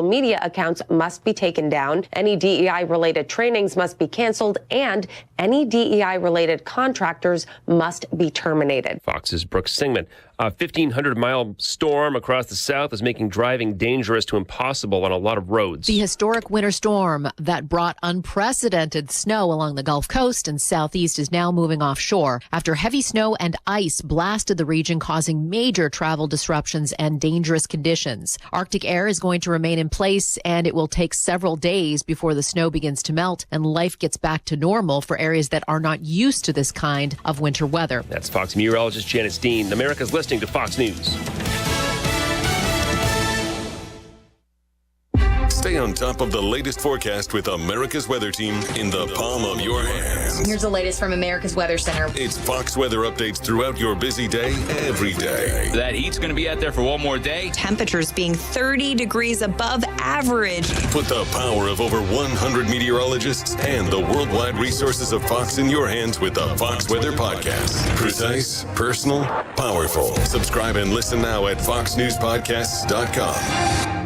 Media accounts must be taken down, any DEI-related trainings must be canceled, and any DEI-related contractors must be terminated. Fox's Brooks Singman. A 1,500-mile storm across the south is making driving dangerous to impossible on a lot of roads. The historic winter storm that brought unprecedented snow along the Gulf Coast and southeast is now moving offshore after heavy snow and ice blasted the region, causing major travel disruptions and dangerous conditions. Arctic air is going to remain in place, and it will take several days before the snow begins to melt and life gets back to normal for areas that are not used to this kind of winter weather. That's Fox meteorologist Janice Dean. America's listening to Fox News. Stay on top of the latest forecast with America's Weather Team in the palm of your hands. Here's the latest from America's Weather Center. It's Fox weather updates throughout your busy day, every day. That heat's going to be out there for one more day. Temperatures being 30 degrees above average. Put the power of over 100 meteorologists and the worldwide resources of Fox in your hands with the Fox Weather Podcast. Precise, personal, powerful. Subscribe and listen now at foxnewspodcasts.com.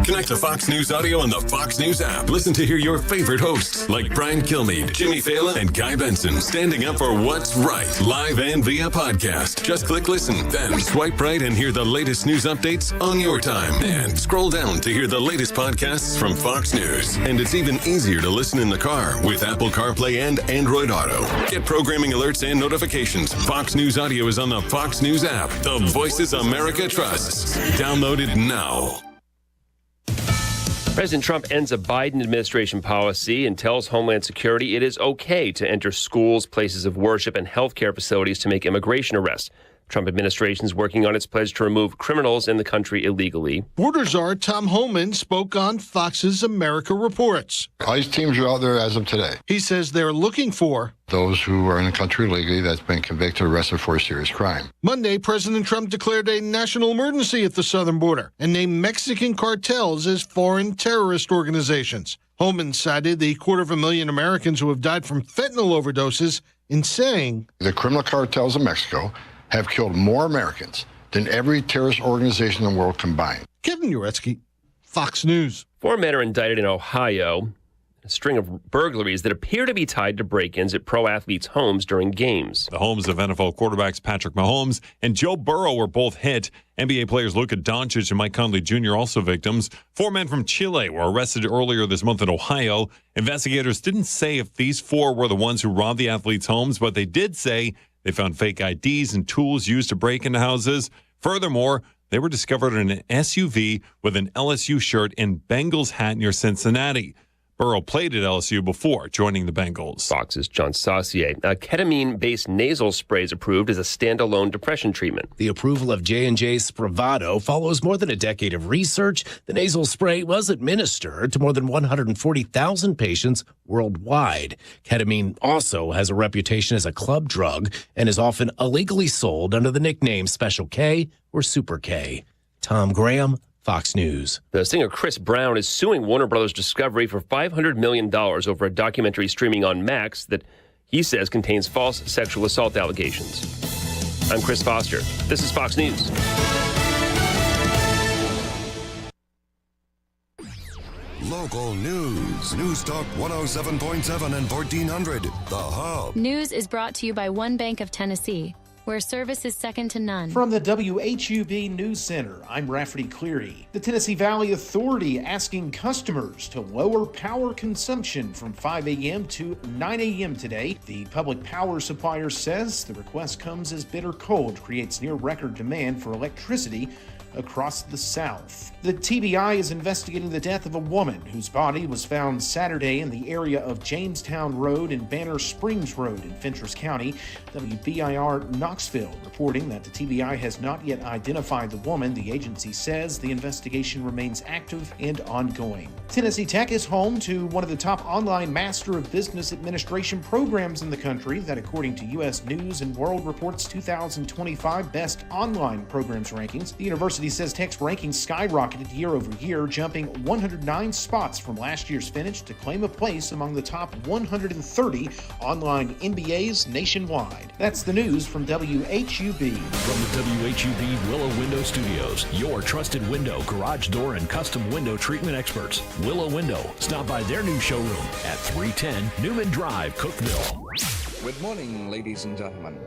Connect to Fox News Audio on the Fox News app. Listen to hear your favorite hosts like Brian Kilmeade, Jimmy Fallon, and Guy Benson standing up for what's right, live and via podcast. Just click listen, then swipe right and hear the latest news updates on your time. And scroll down to hear the latest podcasts from Fox News. And it's even easier to listen in the car with Apple CarPlay and Android Auto. Get programming alerts and notifications. Fox News Audio is on the Fox News app. The voices America trusts. Download it now. President Trump ends a Biden administration policy and tells Homeland Security it is okay to enter schools, places of worship, and healthcare facilities to make immigration arrests. Trump administration is working on its pledge to remove criminals in the country illegally. Border Czar Tom Homan spoke on Fox's America Reports. ICE teams are out there as of today. He says they're looking for those who are in the country illegally that's been convicted or arrested for a serious crime. Monday, President Trump declared a national emergency at the southern border and named Mexican cartels as foreign terrorist organizations. Homan cited the 250,000 Americans who have died from fentanyl overdoses in saying, the criminal cartels of Mexico have killed more Americans than every terrorist organization in the world combined. Kevin Uretsky, Fox News. 4 men are indicted in Ohio. A string of burglaries that appear to be tied to break-ins at pro athletes' homes during games. The homes of NFL quarterbacks Patrick Mahomes and Joe Burrow were both hit. NBA players Luka Doncic and Mike Conley Jr. also victims. 4 men from Chile were arrested earlier this month in Ohio. Investigators didn't say if these 4 were the ones who robbed the athletes' homes, but they did say they found fake IDs and tools used to break into houses. Furthermore, they were discovered in an SUV with an LSU shirt and Bengals hat near Cincinnati. Burrow played at LSU before joining the Bengals. Fox's John Saucier. A ketamine-based nasal spray is approved as a standalone depression treatment. The approval of J&J's Spravato follows more than a decade of research. The nasal spray was administered to more than 140,000 patients worldwide. Ketamine also has a reputation as a club drug and is often illegally sold under the nickname Special K or Super K. Tom Graham, Fox News. The singer Chris Brown is suing Warner Brothers Discovery for $500 million over a documentary streaming on Max that he says contains false sexual assault allegations. I'm Chris Foster. This is Fox News. Local news. News Talk 107.7 and 1400. The Hub. News is brought to you by One Bank of Tennessee, where service is second to none. From the WHUB News Center, I'm Rafferty Cleary. The Tennessee Valley Authority asking customers to lower power consumption from 5 a.m. to 9 a.m. today. The public power supplier says the request comes as bitter cold creates near-record demand for electricity across the South. The TBI is investigating the death of a woman whose body was found Saturday in the area of Jamestown Road and Banner Springs Road in Fentress County. WBIR Knoxville reporting that the TBI has not yet identified the woman. The agency says the investigation remains active and ongoing. Tennessee Tech is home to one of the top online Master of Business Administration programs in the country that, according to U.S. News and World Report's 2025 Best Online Programs rankings, the university University says Tech's rankings skyrocketed year over year, jumping 109 spots from last year's finish to claim a place among the top 130 online MBAs nationwide. That's the news from WHUB. From the WHUB Willow Window Studios, your trusted window, garage door, and custom window treatment experts. Willow Window. Stop by their new showroom at 310 Newman Drive, Cookeville. Good morning, ladies and gentlemen.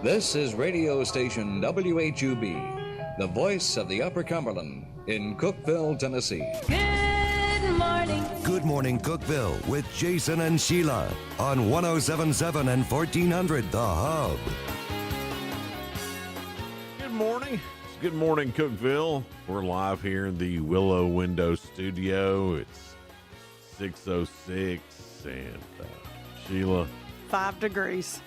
This is radio station WHUB, the voice of the Upper Cumberland in Cookeville, Tennessee. Good morning. Good morning, Cookeville, with Jason and Sheila on 107.7 and 1400 The Hub. Good morning. It's Good Morning, Cookeville. We're live here in the Willow Window Studio. It's 6:06 and Sheila. 5 degrees.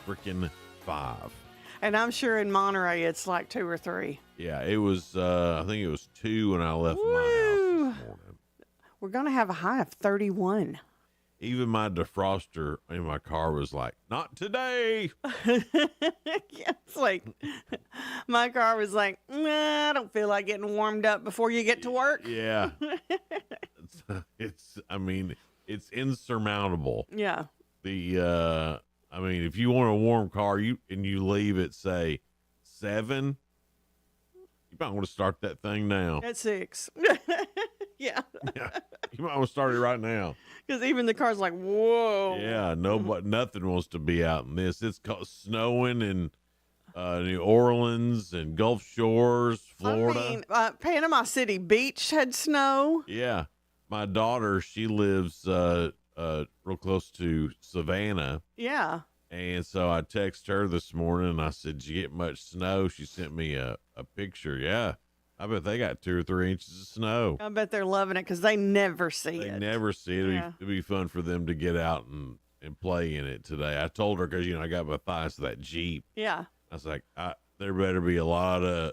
Freaking 5. And I'm sure in Monterey it's like 2 or 3. Yeah, it was, I think it was 2 when I left my house this morning. We're going to have a high of 31. Even my defroster in my car was like, not today. Yeah, it's like, my car was like, nah, I don't feel like getting warmed up before you get to work. Yeah. It's insurmountable. Yeah. If you want a warm car and you leave at, say, 7, you might want to start that thing now. At 6. Yeah. You might want to start it right now. Because even the car's like, whoa. Yeah, nothing wants to be out in this. It's snowing in New Orleans and Gulf Shores, Florida. Panama City Beach had snow. Yeah. My daughter, she lives real close to Savannah. Yeah. And so I texted her this morning and I said, did you get much snow? She sent me a picture. Yeah. I bet they got 2 or 3 inches of snow. I bet they're loving it because they never see it. They never see it. Yeah. It'd be fun for them to get out and play in it today. I told her because, I got Matthias that Jeep. Yeah. I was like, there better be a lot of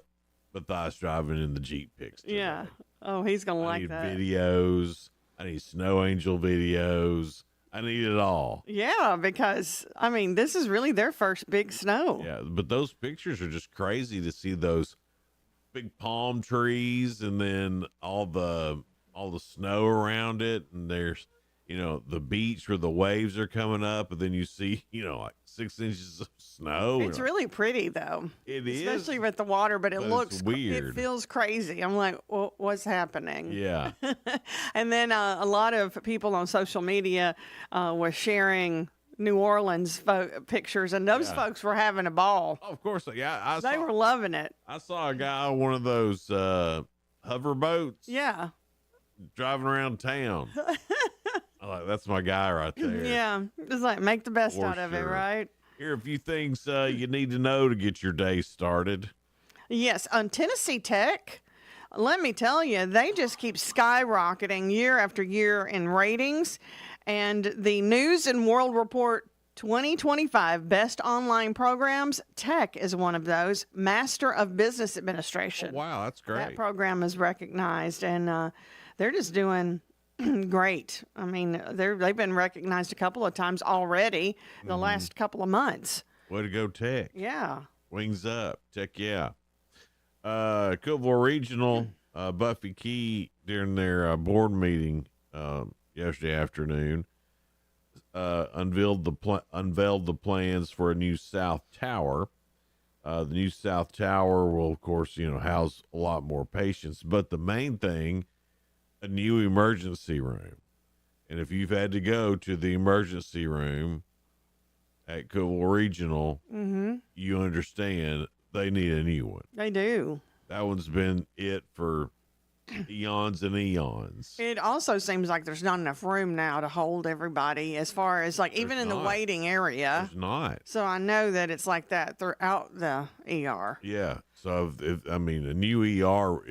Matthias driving in the Jeep pics today. Yeah. Oh, he's going to like that. I need videos. I need snow angel videos. I need it all. Yeah, because, this is really their first big snow. Yeah, but those pictures are just crazy to see those big palm trees and then all the snow around it. And there's, the beach where the waves are coming up. And then you see, like 6 inches of snow. It's really pretty, though. It is. Especially with the water, but it looks weird. It feels crazy. I'm like, what's happening? Yeah. And then a lot of people on social media were sharing New Orleans pictures, and those folks were having a ball. Oh, of course. Yeah. They were loving it. I saw a guy on one of those hover boats. Yeah. Driving around town. I'm like, that's my guy right there. Yeah. Just like make the best out of it, right? Here are a few things you need to know to get your day started. Yes. On Tennessee Tech, let me tell you, they just keep skyrocketing year after year in ratings. And the News and World Report 2025 Best Online Programs, Tech is one of those. Master of Business Administration. Oh, wow, that's great. That program is recognized, and they're just doing great. They've been recognized a couple of times already the last couple of months. Way to go, Tech. Yeah. Wings up. Tech, yeah. Cookeville Regional, Buffy Key, during their board meeting yesterday afternoon, unveiled the plans for a new South Tower. The new South Tower will, of course, house a lot more patients, but the main thing, a new emergency room. And if you've had to go to the emergency room at Cookeville Regional, you understand they need a new one. They do. That one's been it for eons and eons. It also seems like there's not enough room now to hold everybody as far as even in the waiting area. There's not. So I know that it's like that throughout the ER. Yeah. So a new ER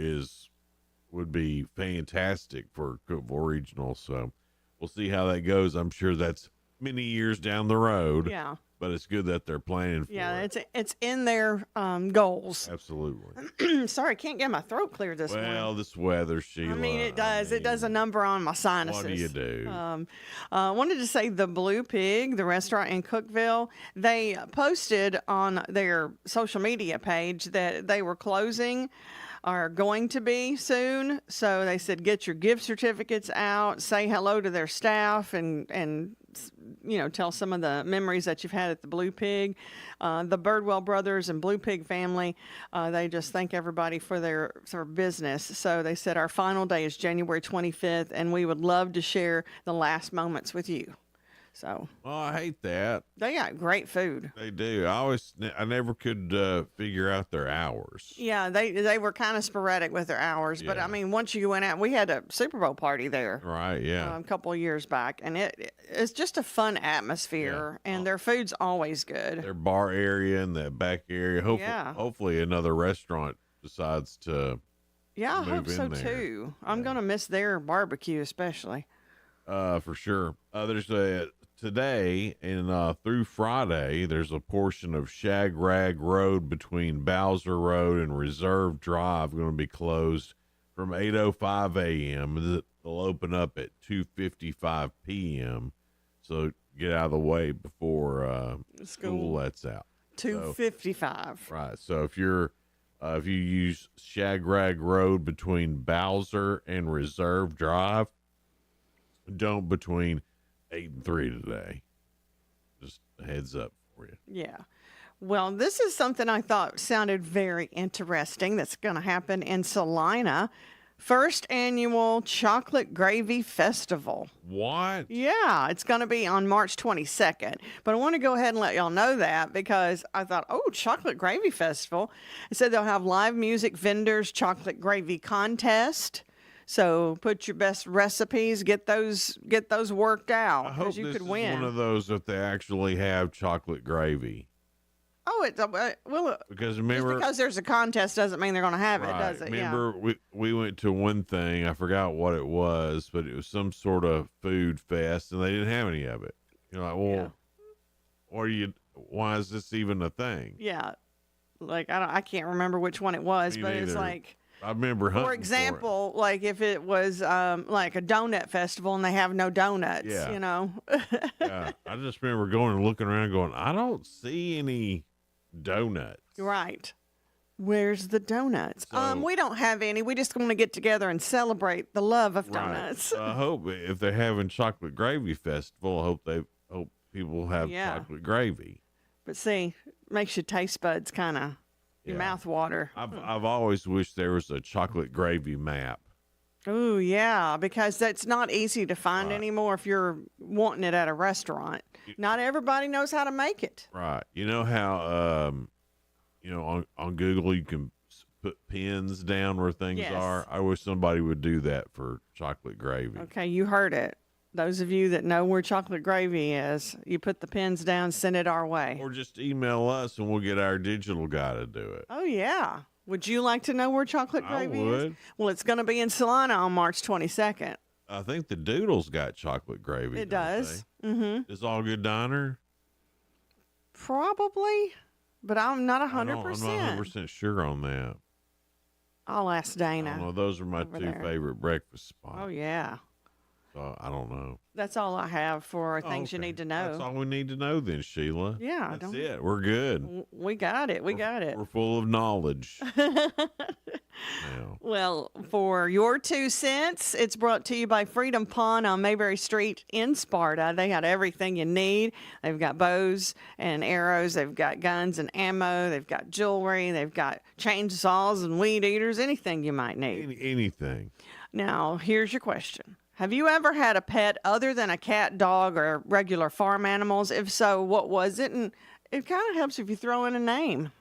would be fantastic for Cookeville Regional. So we'll see how that goes. I'm sure that's many years down the road. Yeah. but it's good that they're planning for Yeah, it. it's in their goals. Absolutely. Sorry, I can't get my throat cleared this morning. Well, this weather, Sheila. I mean, it does. It does a number on my sinuses. What do you do? Wanted to say the Blue Pig, the restaurant in Cookeville, they posted on their social media page that they were closing, are going to be soon. So they said, get your gift certificates out, say hello to their staff, and tell some of the memories that you've had at the Blue Pig. The Birdwell brothers and Blue Pig family, they just thank everybody for their business. So they said our final day is January 25th, and we would love to share the last moments with you. So. Well, I hate that. They got great food. They do. I never could figure out their hours. Yeah, they were kind of sporadic with their hours, but I mean, once you went out, we had a Super Bowl party there. Right. Yeah. A couple of years back, and it's just a fun atmosphere, and their food's always good. Their bar area and that back area. Hopefully another restaurant decides to. Yeah, I move hope so in there. too. I'm gonna miss their barbecue especially. For sure. There's today and through Friday, there's a portion of Shagrag Road between Bowser Road and Reserve Drive going to be closed from 8:05 a.m. They'll open up at 2:55 p.m. So get out of the way before school lets out. 2:55. Right. So if you use Shagrag Road between Bowser and Reserve Drive, don't between 8 and 3 today. Just a heads up for you. Yeah. Well, this is something I thought sounded very interesting that's going to happen in Salina. First annual Chocolate Gravy Festival. What? Yeah, it's going to be on March 22nd. But I want to go ahead and let y'all know that because I thought, Chocolate Gravy Festival. It said they'll have live music vendors, chocolate gravy contest. So put your best recipes, get those worked out. I hope you this could is win. one of those that they actually have chocolate gravy. Oh, Because remember, just because there's a contest doesn't mean they're going to have it, does it? Remember, we went to one thing. I forgot what it was, but it was some sort of food fest, and they didn't have any of it. You're like, well, why is this even a thing? Yeah, like I can't remember which one it was, Me but it's neither. like. I remember hunting For example, like if it was like a donut festival and they have no donuts, Yeah. Yeah, I just remember going and looking around, going, I don't see any donuts. Right. Where's the donuts? We don't have any. We just want to get together and celebrate the love of donuts. So I hope if they're having chocolate gravy festival, I hope people have chocolate gravy. But see, makes your taste buds kind of your mouth water. I've always wished there was a chocolate gravy map. Oh yeah, because that's not easy to find anymore if you're wanting it at a restaurant. Not everybody knows how to make it. Right. You know how on Google you can put pins down where things are. I wish somebody would do that for chocolate gravy. Okay, you heard it. Those of you that know where chocolate gravy is, you put the pins down, send it our way. Or just email us and we'll get our digital guy to do it. Oh, yeah. Would you like to know where chocolate gravy I would. is? Well, it's going to be in Salina on March 22nd. I think the Doodle's got chocolate gravy. It does. Mm-hmm. Is All Good Diner? Probably, but I'm not 100%. I'm not 100% sure on that. I'll ask Dana. I don't know. Those are my over two there. favorite breakfast spots. Oh, yeah. So I don't know. That's all I have for things you need to know. That's all we need to know then, Sheila. Yeah. That's it. We're good. We got it. We're full of knowledge. Well, for your 2 cents, it's brought to you by Freedom Pawn on Mayberry Street in Sparta. They got everything you need. They've got bows and arrows. They've got guns and ammo. They've got jewelry. They've got chainsaws and weed eaters, anything you might need. Anything. Now, here's your question. Have you ever had a pet other than a cat, dog, or regular farm animals? If so, what was it? And it kind of helps if you throw in a name.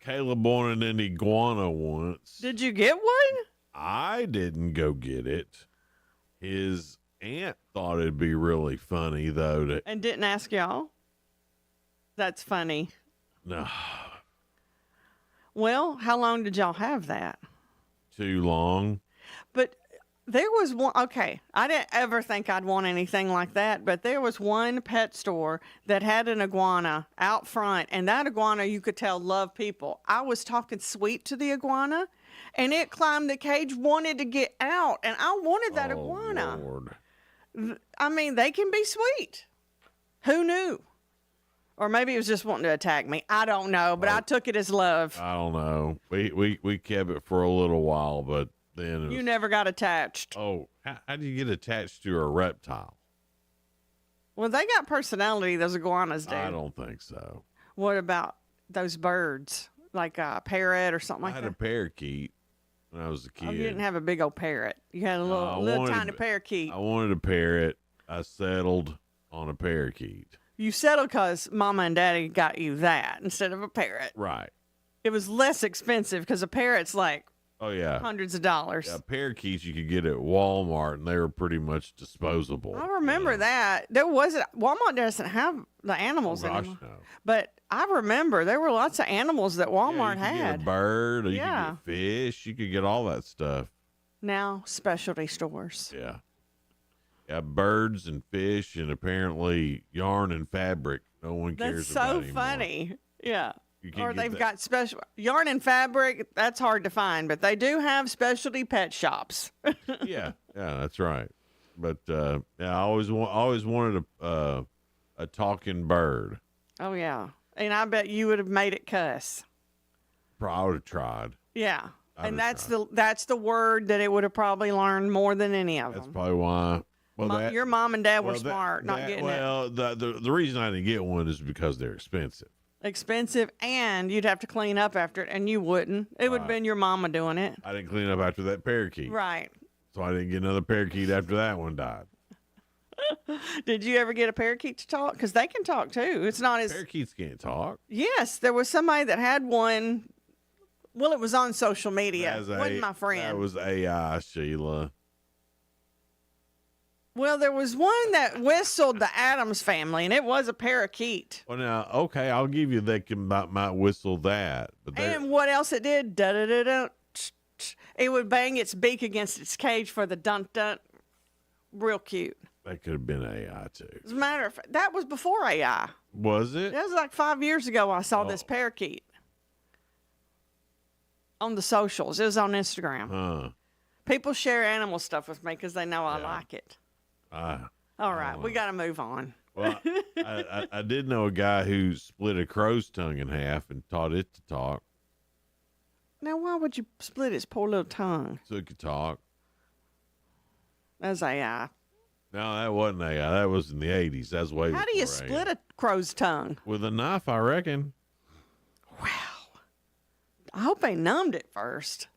Caleb wanted an iguana once. Did you get one? I didn't go get it. His aunt thought it'd be really funny, though. And didn't ask y'all? That's funny. No. Well, how long did y'all have that? Too long. But There was one, okay, I didn't ever think I'd want anything like that, but there was one pet store that had an iguana out front, and that iguana you could tell loved people. I was talking sweet to the iguana, and it climbed the cage, wanted to get out, and I wanted that iguana. Lord. I mean, they can be sweet. Who knew? Or maybe it was just wanting to attack me. I don't know, but I took it as love. I don't know. We kept it for a little while, but then it was, You never got attached. Oh, how do you get attached to a reptile? Well, they got personality, those iguanas do. I don't think so. What about those birds, like a parrot or something like I that? had a parakeet when I was a kid. Oh, you didn't have a big old parrot. You had a little tiny parakeet. I wanted a parrot. I settled on a parakeet. You settled because Mama and Daddy got you that instead of a parrot. Right. It was less expensive because a parrot's like Oh, yeah. hundreds of dollars. Yeah, parakeets you could get at Walmart, and they were pretty much disposable. I remember that. There wasn't, Walmart doesn't have the animals anymore. No. But I remember there were lots of animals that Walmart You could had. get a bird, or you Yeah. could get fish. You could get all that stuff. Now, specialty stores. Yeah. Yeah, birds and fish, and apparently yarn and fabric. No one cares That's about so anymore. funny. Yeah. You can Or get they've that. got special yarn and fabric. That's hard to find, but they do have specialty pet shops. Yeah, that's right. But yeah, I always wanted a talking bird. Oh yeah, and I bet you would have made it cuss. I would have tried. Yeah, I and would've that's the word that it would have probably learned more than any of That's them. probably why. Well, Your mom and dad were well, that- smart, not that- getting it. well, the reason I didn't get one is because they're expensive. Expensive, and you'd have to clean up after it, and you wouldn't. It would have been your mama doing it. I didn't clean up after that parakeet, Right. so I didn't get another parakeet after that one died. Did you ever get a parakeet to talk? Because they can talk too. It's not as Parakeets can't talk. Yes, there was somebody that had one. Well, it was on social media. It wasn't my friend. That was AI, Sheila. Well, there was one that whistled the Addams Family, and it was a parakeet. Well, now, okay, I'll give you they might whistle that, but they're- And what else it did? Da da da da. It would bang its beak against its cage for the dun dun. Real cute. that could have been AI too. As a matter of fact, that was before AI. Was it? That was like 5 years ago. I saw this parakeet on the socials. It was on Instagram. Huh. People share animal stuff with me because they know I like it. All right, we got to move on. Well, I did know a guy who split a crow's tongue in half and taught it to talk, Now, why would you split its poor little tongue? so it could talk. That's AI. No, that wasn't AI. That was in the 80s. That's way How do you before split AI. a crow's tongue? With a knife, I reckon. I hope they numbed it first.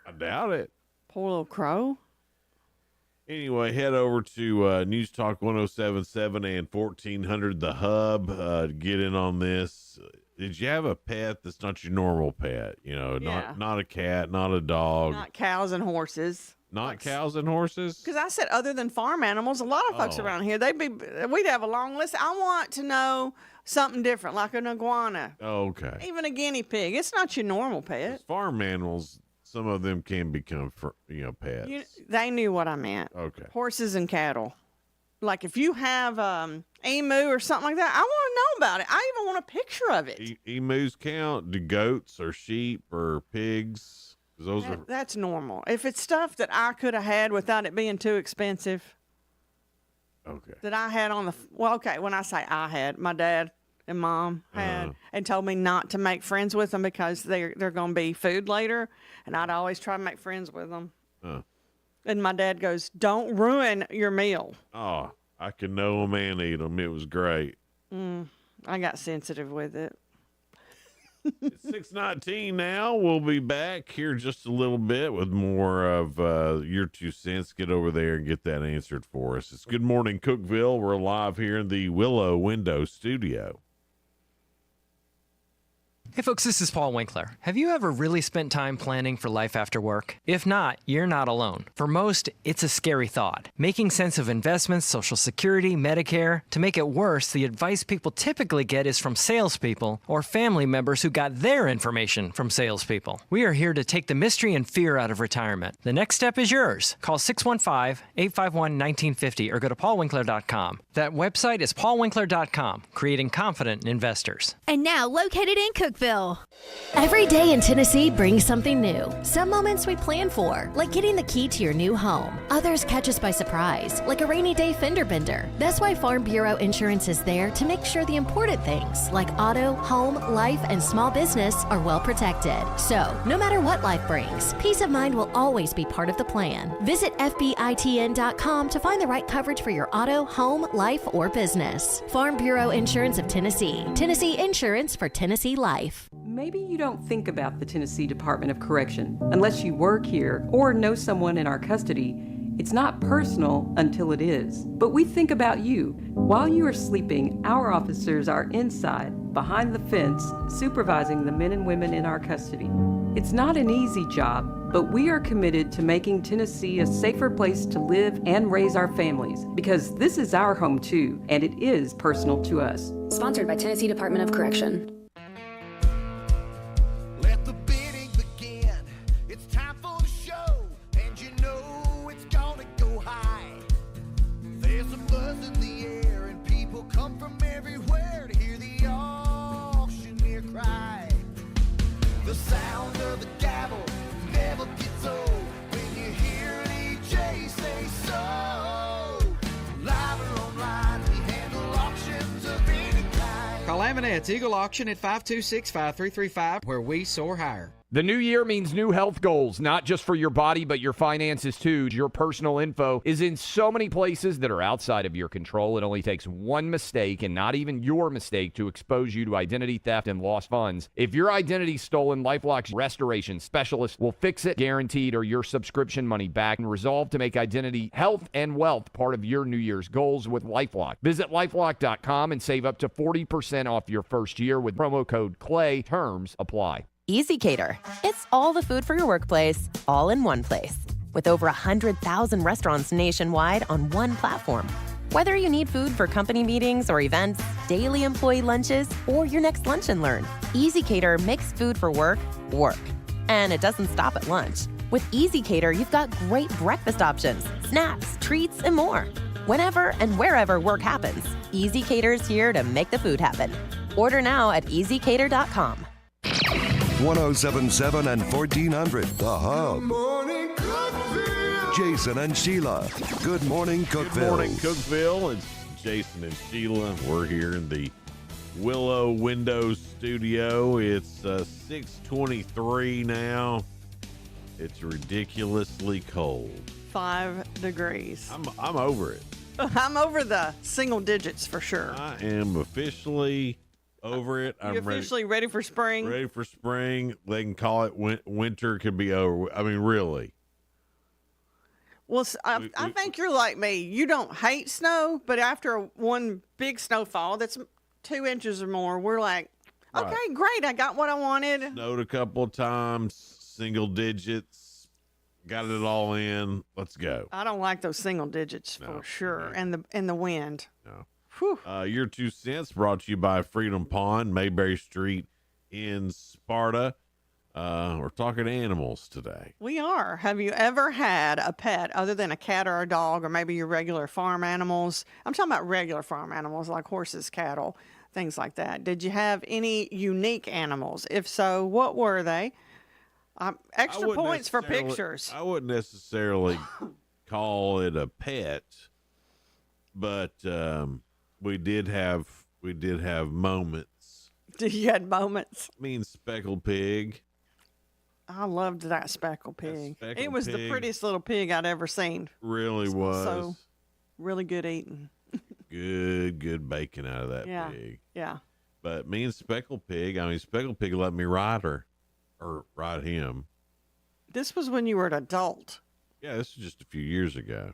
I doubt it. Poor little crow. Anyway, head over to News Talk 1077 and 1400 The Hub to get in on this. Did you have a pet that's not your normal pet? You know, Yeah. not a cat, not a dog, Not cows and horses. not cows and horses? Because I said other than farm animals, a lot of folks Oh. around here, we'd have a long list. I want to know something different, like an iguana, Okay. even a guinea pig. It's not your normal pet. Farm animals, some of them can become, pets. They knew what I meant. Okay. Horses and cattle. Like if you have emu or something like that, I want to know about it. I even want a picture of it. Emus count? Do goats or sheep or pigs? 'Cause those are That's normal. If it's stuff that I could have had without it being too expensive, okay. that I had on the okay, when I say I had, my dad and mom had and told me not to make friends with them because they're going to be food later, and I'd always try to make friends with them. Huh. And my dad goes, "Don't ruin your meal." Oh, I can know them and eat them. It was great. I got sensitive with it. It's 6:19 now. We'll be back here just a little bit with more of your 2 cents. Get over there and get that answered for us. It's Good Morning Cookeville. We're live here in the Willow Window Studio. Hey folks, this is Paul Winkler. Have you ever really spent time planning for life after work? If not, you're not alone. For most, it's a scary thought. Making sense of investments, Social Security, Medicare. To make it worse, the advice people typically get is from salespeople or family members who got their information from salespeople. We are here to take the mystery and fear out of retirement. The next step is yours. Call 615-851-1950 or go to paulwinkler.com. That website is paulwinkler.com, creating confident investors. And now located in Cookeville. Every day in Tennessee brings something new. Some moments we plan for, like getting the key to your new home. Others catch us by surprise, like a rainy day fender bender. That's why Farm Bureau Insurance is there to make sure the important things, like auto, home, life, and small business, are well protected. So, no matter what life brings, peace of mind will always be part of the plan. Visit FBITN.com to find the right coverage for your auto, home, life, or business. Farm Bureau Insurance of Tennessee. Tennessee Insurance for Tennessee Life. Maybe you don't think about the Tennessee Department of Correction unless you work here or know someone in our custody. It's not personal until it is. But we think about you. While you are sleeping, our officers are inside, behind the fence, supervising the men and women in our custody. It's not an easy job, but we are committed to making Tennessee a safer place to live and raise our families, because this is our home too, and it is personal to us. Sponsored by Tennessee Department of Correction. The sound of the gavel never gets old when you hear DJ say so. Live or online, we handle auctions of any kind. Call Amanette's Eagle Auction at 526-5335, where we soar higher. The new year means new health goals, not just for your body, but your finances too. Your personal info is in so many places that are outside of your control. It only takes one mistake, and not even your mistake, to expose you to identity theft and lost funds. If your identity's stolen, LifeLock's restoration specialist will fix it, guaranteed, or your subscription money back, and resolve to make identity, health, and wealth part of your New Year's goals with LifeLock. Visit LifeLock.com and save up to 40% off your first year with promo code CLAY. Terms apply. Easy Cater. It's all the food for your workplace, all in one place. With over 100,000 restaurants nationwide on one platform. Whether you need food for company meetings or events, daily employee lunches, or your next lunch and learn, Easy Cater makes food for work, work. And it doesn't stop at lunch. With Easy Cater, you've got great breakfast options, snacks, treats, and more. Whenever and wherever work happens, Easy Cater's here to make the food happen. Order now at easycater.com. 1077 and 1400, The Hub. Jason and Sheila. Good morning, Cookeville. Good morning, Cookeville. It's Jason and Sheila. We're here in the Willow Windows studio. It's 6:23 now. It's ridiculously cold. 5 degrees. I'm over it. I'm over the single digits for sure. I am officially over it. You're officially ready for spring. Ready for spring. They can call it winter. Could be over. I mean, really. Well, I think you're like me. You don't hate snow, but after one big snowfall that's 2 inches or more, we're like, okay, great. I got what I wanted. Snowed a couple of times, single digits. Got it all in. Let's go. I don't like those single digits for sure, and the wind. No. Your 2 cents brought to you by Freedom Pond, Mayberry Street in Sparta. We're talking animals today. We are. Have you ever had a pet other than a cat or a dog, or maybe your regular farm animals? I'm talking about regular farm animals like horses, cattle, things like that. Did you have any unique animals? If so, what were they? Extra points for pictures. I wouldn't necessarily call it a pet, but we did have moments. You had moments. I mean, speckled pig. I loved that speckled pig. It was pig. The prettiest little pig I'd ever seen. Really was. So really good eating. good bacon out of that pig. Yeah. But me and speckled pig, speckled pig let me ride her or ride him. This was when you were an adult. Yeah, this was just a few years ago.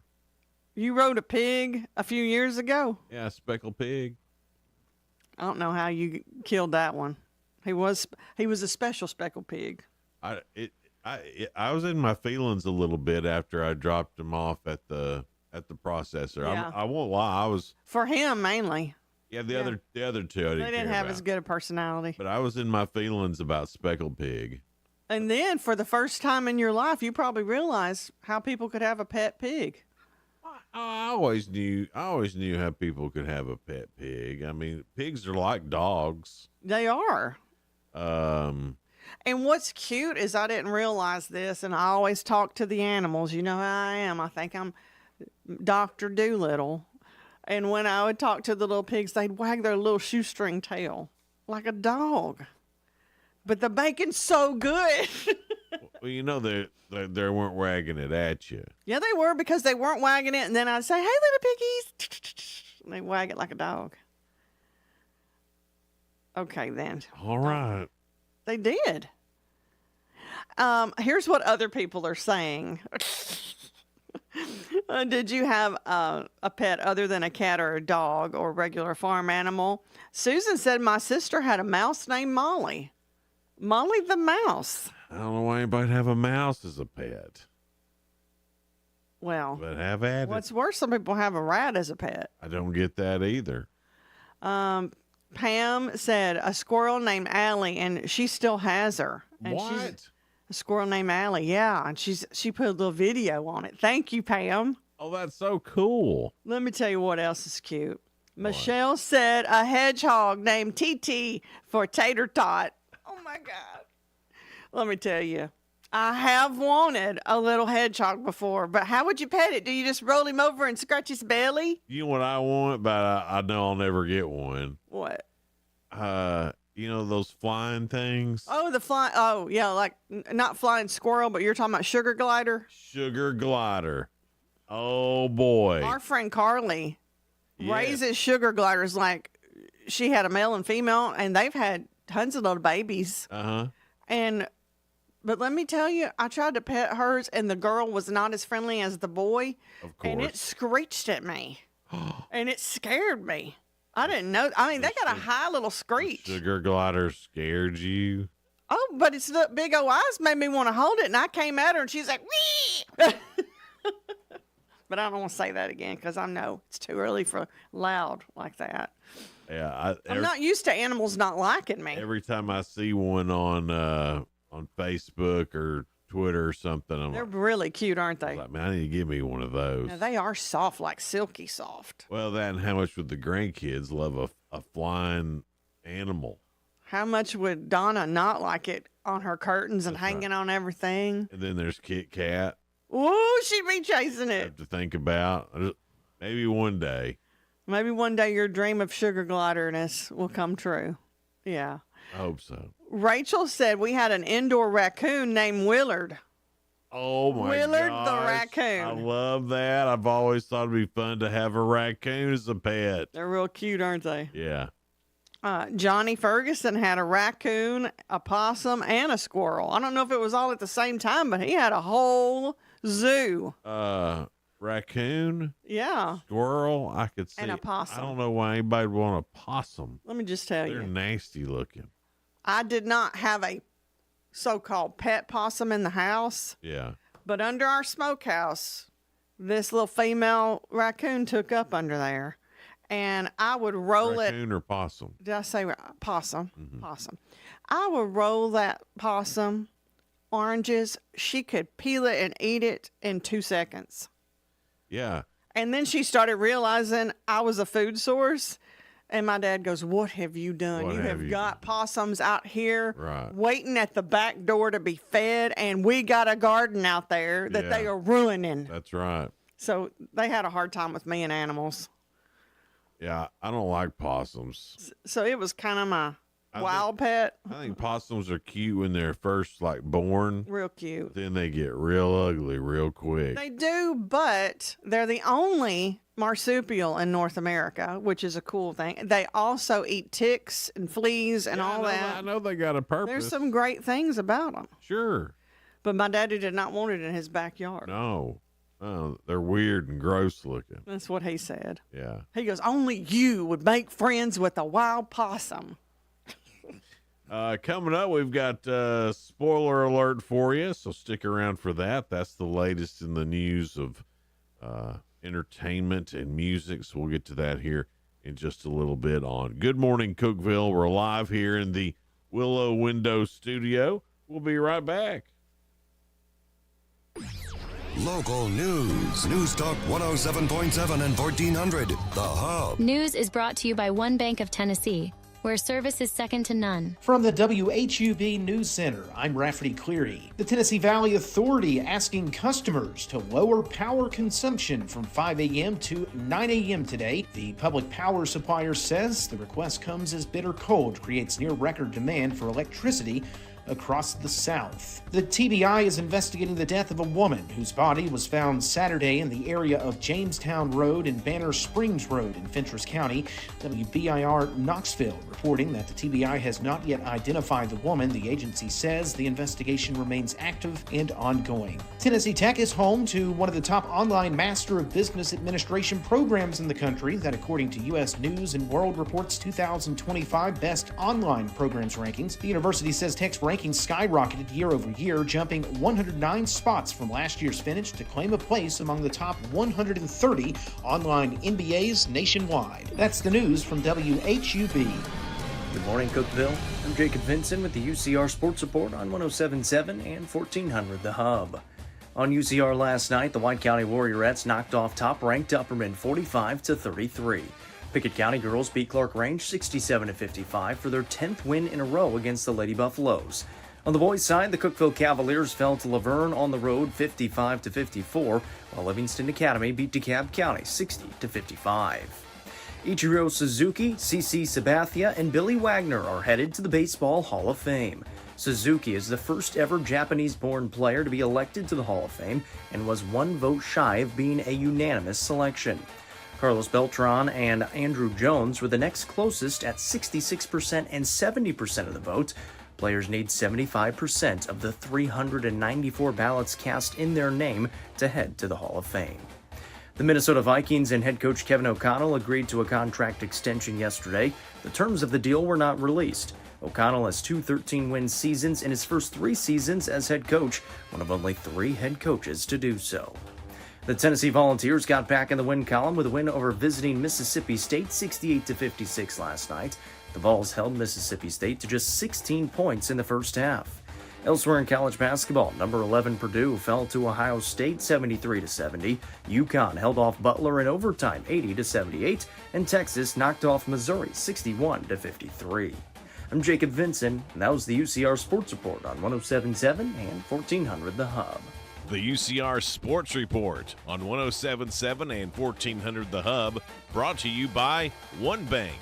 You rode a pig a few years ago? Yeah, speckled pig. I don't know how you killed that one. He was a special speckled pig. I was in my feelings a little bit after I dropped him off at the processor. Yeah. I won't lie. I was For him mainly. the other two. I They didn't have as good a personality. But I was in my feelings about speckled pig. And then for the first time in your life, you probably realized how people could have a pet pig. I always knew how people could have a pet pig. I mean, pigs are like dogs. They are. Um, And what's cute is I didn't realize this, and I always talk to the animals. You know how I am. I think I'm Dr. Doolittle. And when I would talk to the little pigs, they'd wag their little shoestring tail like a dog. But the bacon's so good. well, you know they weren't wagging it at you. Yeah, they were, because they weren't wagging it. And then I'd say, hey, little piggies. And they wag it like a dog. Okay, then. All right. They did. Here's what other people are saying. Did you have a pet other than a cat or a dog or a regular farm animal? Susan said my sister had a mouse named Molly. Molly the mouse. I don't know why anybody'd have a mouse as a pet. Well, But have at it. what's worse, some people have a rat as a pet. I don't get that either. Pam said a squirrel named Allie, and she still has her. And What? She's a squirrel named Allie, yeah. And she put a little video on it. Thank you, Pam. Oh, that's so cool. Let me tell you what else is cute. Michelle said a hedgehog named TT for Tater Tot. Oh, my God. Let me tell you, I have wanted a little hedgehog before, but how would you pet it? Do you just roll him over and scratch his belly? You know what I want, but I know I'll never get one. What? You know those flying things? Oh, oh, yeah, like not flying squirrel, but you're talking about sugar glider? Sugar glider. Oh, boy. Our friend Carly Yeah. raises sugar gliders like she had a male and female, and they've had tons of little babies. Uh-huh. But let me tell you, I tried to pet hers, and the girl was not as friendly as the boy. Of course. And it screeched at me. And it scared me. I didn't know. I mean, they got a high little screech. Sugar glider scared you? Oh, but its the big old eyes made me want to hold it. And I came at her, and she's like, wee! But I don't want to say that again, because I know it's too early for loud like that. Yeah. I'm not used to animals not liking me. Every time I see one on Facebook or Twitter or something, I'm They're like, really cute, aren't they? man, I need to give me one of those. Now, they are soft, like silky soft. Well, that and how much would the grandkids love a flying animal? How much would Donna not like it on her curtains and hanging on everything? And then there's Kit Kat. Ooh, she'd be chasing it. Have to think about. Maybe one day. Maybe one day your dream of sugar gliderness will come true. Yeah. I hope so. Rachel said we had an indoor raccoon named Willard. Oh my Willard gosh, the raccoon. I love that. I've always thought it'd be fun to have a raccoon as a pet. They're real cute, aren't they? Yeah. Johnny Ferguson had a raccoon, a possum, and a squirrel. I don't know if it was all at the same time, but he had a whole zoo. Raccoon, Yeah. squirrel, I could see. And a possum. I don't know why anybody would want a possum. Let me just tell They're you. nasty looking. I did not have a so-called pet possum in the house, Yeah. but under our smokehouse, this little female raccoon took up under there, and I would roll it. Raccoon or possum? Did I say possum? Mm-hmm. Possum. I would roll that possum oranges. She could peel it and eat it in 2 seconds. Yeah. And then she started realizing I was a food source. And my dad goes, "What have you done? What You have have you got possums out here Right. waiting at the back door to be fed. And we got a garden out there that they Yeah. are ruining." That's right. So they had a hard time with me and animals. Yeah, I don't like possums. So it was kind of my wild pet. I think possums are cute when they're first like born. Real cute. Then they get real ugly real quick. They do, but they're the only marsupial in North America, which is a cool thing. They also eat ticks and fleas and all that. I know they got a purpose. There's some great things about them. Sure. But my daddy did not want it in his backyard. No. They're weird and gross looking. That's what he said. Yeah. He goes, "Only you would make friends with a wild possum." Coming up, we've got spoiler alert for you, so stick around for that. That's the latest in the news of entertainment and music, so we'll get to that here in just a little bit on Good Morning Cookeville. We're live here in the Willow Window Studio. We'll be right back. Local news. News Talk 107.7 and 1400. The Hub. News is brought to you by One Bank of Tennessee, where service is second to none. From the WHUB News Center, I'm Rafferty Cleary. The Tennessee Valley Authority asking customers to lower power consumption from 5 a.m. to 9 a.m. today. The public power supplier says the request comes as bitter cold creates near-record demand for electricity across the South. The TBI is investigating the death of a woman whose body was found Saturday in the area of Jamestown Road and Banner Springs Road in Fentress County. WBIR Knoxville reporting that the TBI has not yet identified the woman. The agency says the investigation remains active and ongoing. Tennessee Tech is home to one of the top online Master of Business Administration programs in the country that, according to U.S. News and World Report's 2025 Best Online Programs rankings, the university says Tech's rankings skyrocketed year over year, jumping 109 spots from last year's finish to claim a place among the top 130 online MBAs nationwide. That's the news from WHUB. Good morning, Cookeville. I'm Jacob Vinson with the UCR Sports Report on 107.7 and 1400 The Hub. On UCR last night, the White County Warriorettes knocked off top-ranked Upperman 45-33. Pickett County girls beat Clark Range 67-55 for their 10th win in a row against the Lady Buffaloes. On the boys' side, the Cookeville Cavaliers fell to Laverne on the road 55-54, while Livingston Academy beat DeKalb County 60-55. Ichiro Suzuki, CC Sabathia, and Billy Wagner are headed to the Baseball Hall of Fame. Suzuki is the first ever Japanese-born player to be elected to the Hall of Fame and was one vote shy of being a unanimous selection. Carlos Beltran and Andrew Jones were the next closest at 66% and 70% of the vote. Players need 75% of the 394 ballots cast in their name to head to the Hall of Fame. The Minnesota Vikings and head coach Kevin O'Connell agreed to a contract extension yesterday. The terms of the deal were not released. O'Connell has two 13-win seasons in his first 3 seasons as head coach, one of only 3 head coaches to do so. The Tennessee Volunteers got back in the win column with a win over visiting Mississippi State 68-56 last night. The Vols held Mississippi State to just 16 points in the first half. Elsewhere in college basketball, number 11 Purdue fell to Ohio State 73-70. UConn held off Butler in overtime 80-78, and Texas knocked off Missouri 61-53. I'm Jacob Vinson, and that was the UCR Sports Report on 107.7 and 1400 The Hub. The UCR Sports Report on 107.7 and 1400 The Hub, brought to you by One Bank.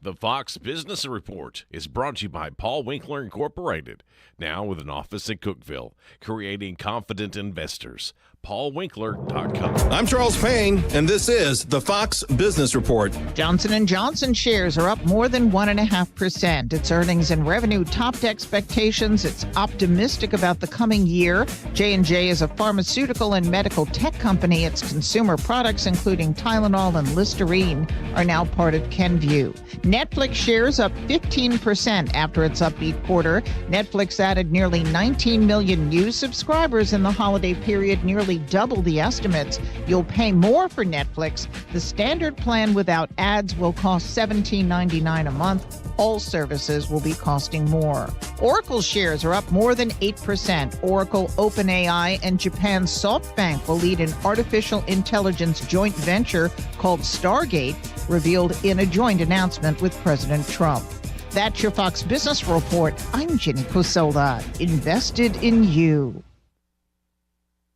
The Fox Business Report is brought to you by Paul Winkler Incorporated, now with an office in Cookeville, creating confident investors. PaulWinkler.com. I'm Charles Payne, and this is the Fox Business Report. Johnson & Johnson shares are up more than 1.5%. Its earnings and revenue topped expectations. It's optimistic about the coming year. J&J is a pharmaceutical and medical tech company. Its consumer products, including Tylenol and Listerine, are now part of Kenvue. Netflix shares up 15% after its upbeat quarter. Netflix added nearly 19 million new subscribers in the holiday period, nearly double the estimates. You'll pay more for Netflix. The standard plan without ads will cost $17.99 a month. All services will be costing more. Oracle shares are up more than 8%. Oracle, OpenAI, and Japan's SoftBank will lead an artificial intelligence joint venture called Stargate, revealed in a joint announcement with President Trump. That's your Fox Business Report. I'm Jenny Cosola, invested in you.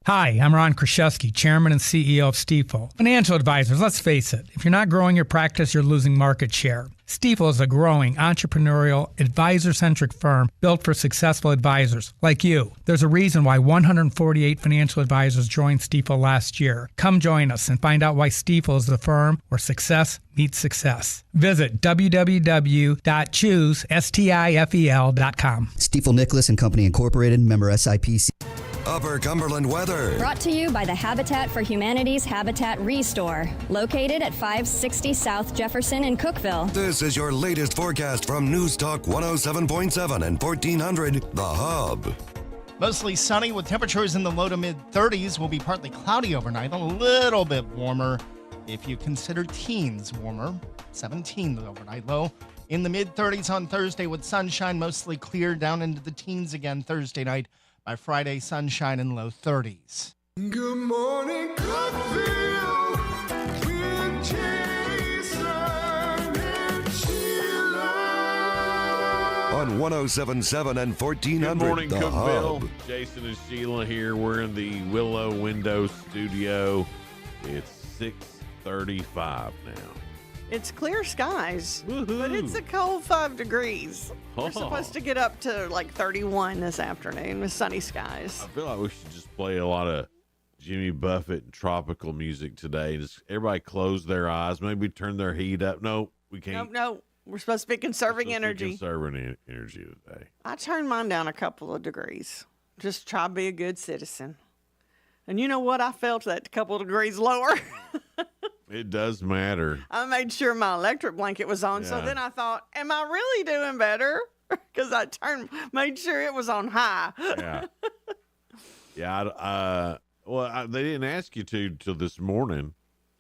Hi, I'm Ron Kraszewski, Chairman and CEO of Stifel. Financial advisors, let's face it, if you're not growing your practice, you're losing market share. Stifel is a growing, entrepreneurial, advisor-centric firm built for successful advisors like you. There's a reason why 148 financial advisors joined Stifel last year. Come join us and find out why Stifel is the firm where success meets success. Visit www.choosestifel.com. Stifel Nicholas and Company Incorporated, member SIPC. Upper Cumberland weather. Brought to you by the Habitat for Humanity's Habitat Restore, located at 560 South Jefferson in Cookeville. This is your latest forecast from News Talk 107.7 and 1400 The Hub. Mostly sunny with temperatures in the low to mid 30s. Will be partly cloudy overnight, a little bit warmer if you consider teens warmer. 17 the overnight low. In the mid 30s on Thursday with sunshine, mostly clear, down into the teens again Thursday night. By Friday, sunshine in low 30s. Good morning, Cookeville, with Jason and Sheila. On 107.7 and 1400 Good morning, The Cookeville. Hub. Jason and Sheila here. We're in the Willow Window Studio. It's 6:35 now. It's clear skies, but it's a cold 5 degrees. We're supposed to get up to like 31 this afternoon with sunny skies. I feel like we should just play a lot of Jimmy Buffett and tropical music today. Just everybody close their eyes, maybe turn their heat up. No, we can't. No, we're supposed to be conserving energy. Conserving energy today. I turned mine down a couple of degrees. Just try to be a good citizen. And you know what? I felt that a couple of degrees lower. It does matter. I made sure my electric blanket was on. So Yeah. then I thought, am I really doing better? Because I made sure it was on high. Yeah. Yeah. They didn't ask you to till this morning.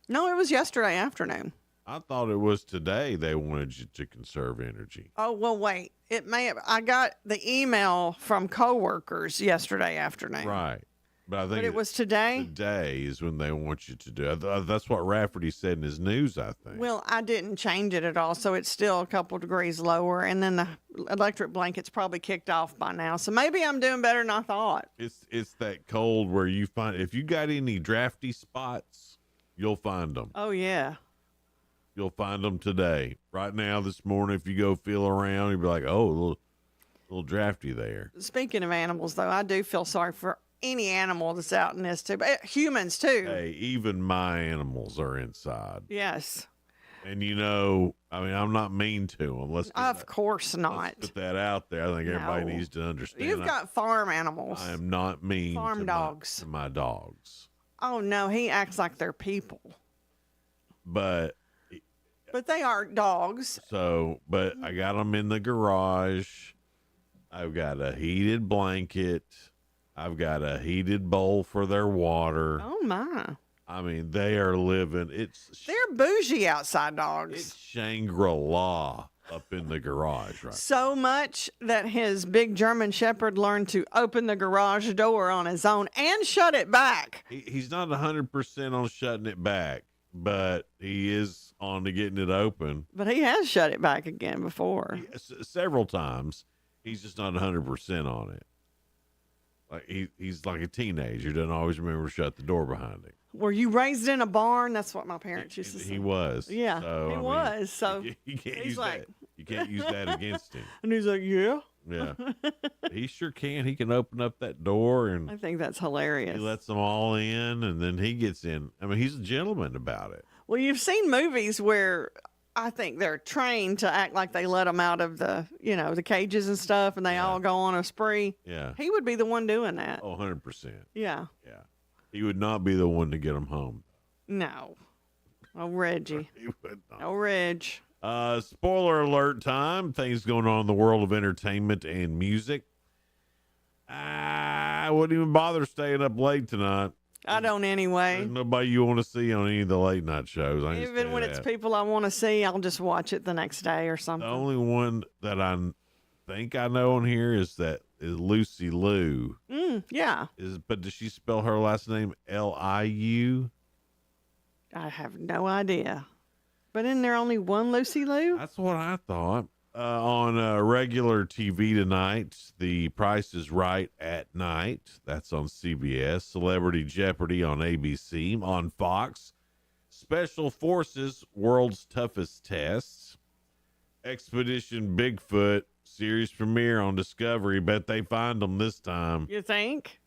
No, it was yesterday afternoon. I thought it was today they wanted you to conserve energy. Oh, well, wait. It may have. I got the email from coworkers yesterday afternoon. Right. But I think it was today? Today is when they want you to do it. That's what Rafferty said in his news, I think. Well, I didn't change it at all, so it's still a couple degrees lower. And then the electric blanket's probably kicked off by now. So maybe I'm doing better than I thought. It's that cold where you find, if you got any drafty spots, you'll find them. Oh, yeah. You'll find them today. Right now, this morning, if you go feel around, you'll be like, oh, a little drafty there. Speaking of animals, though, I do feel sorry for any animal that's out in this too, but humans too. Hey, even my animals are inside. Yes. And I'm not mean to them. Of course not. Let's put that out there. I think everybody needs to understand. You've got farm animals. I am not mean farm dogs. to my dogs. Oh no, he acts like they're people. But they are dogs. But I got them in the garage. I've got a heated blanket. I've got a heated bowl for their water. Oh my! I mean, they are living. They're bougie outside dogs. It's Shangri-La up in the garage, right? So much that his big German Shepherd learned to open the garage door on his own and shut it back. He's not 100% on shutting it back, but he is on to getting it open. But he has shut it back again before. Several times. He's just not 100% on it. Like he's like a teenager, doesn't always remember to shut the door behind him. Were you raised in a barn? That's what my parents used to say. He was. Yeah, so, he was. So you can't he's use like, that. You can't use that against him. And he's like, yeah. Yeah. He sure can. He can open up that door, and I think that's hilarious. He lets them all in, and then he gets in. I mean, he's a gentleman about it. Well, you've seen movies where I think they're trained to act like they let them out of the, the cages and stuff, and they all go on a spree. Yeah. He would be the one doing that. Oh, 100%. Yeah. Yeah. He would not be the one to get them home. No. Oh, Reggie. He would not. Oh, Reg. Spoiler alert time. Things going on in the world of entertainment and music. I wouldn't even bother staying up late tonight. I don't anyway. There's nobody you want to see on any of the late night shows. Even when it's people I want to see, I'll just watch it the next day or something. The only one that I think I know on here is Lucy Liu. Yeah. But does she spell her last name Liu? I have no idea. But isn't there only one Lucy Liu? That's what I thought. On regular TV tonight, The Price is Right at night. That's on CBS. Celebrity Jeopardy on ABC. On Fox, Special Forces, World's Toughest Tests. Expedition Bigfoot, series premiere on Discovery. Bet they find them this time. You think?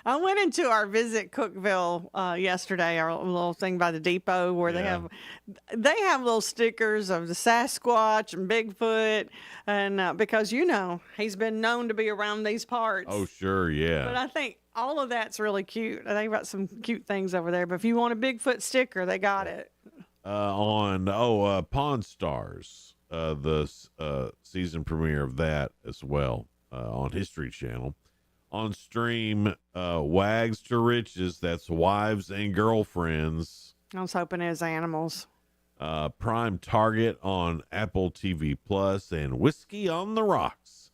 I went into our Visit Cookeville yesterday, our little thing by the depot where they have little stickers of the Sasquatch and Bigfoot, and because he's been known to be around these parts. Oh, sure, yeah. But I think all of that's really cute. They've got some cute things over there. But if you want a Bigfoot sticker, they got it. Pawn Stars, the season premiere of that as well on History Channel. On stream, Wags to Riches, that's Wives and Girlfriends. I was hoping it was animals. Prime Target on Apple TV Plus, and Whiskey on the Rocks.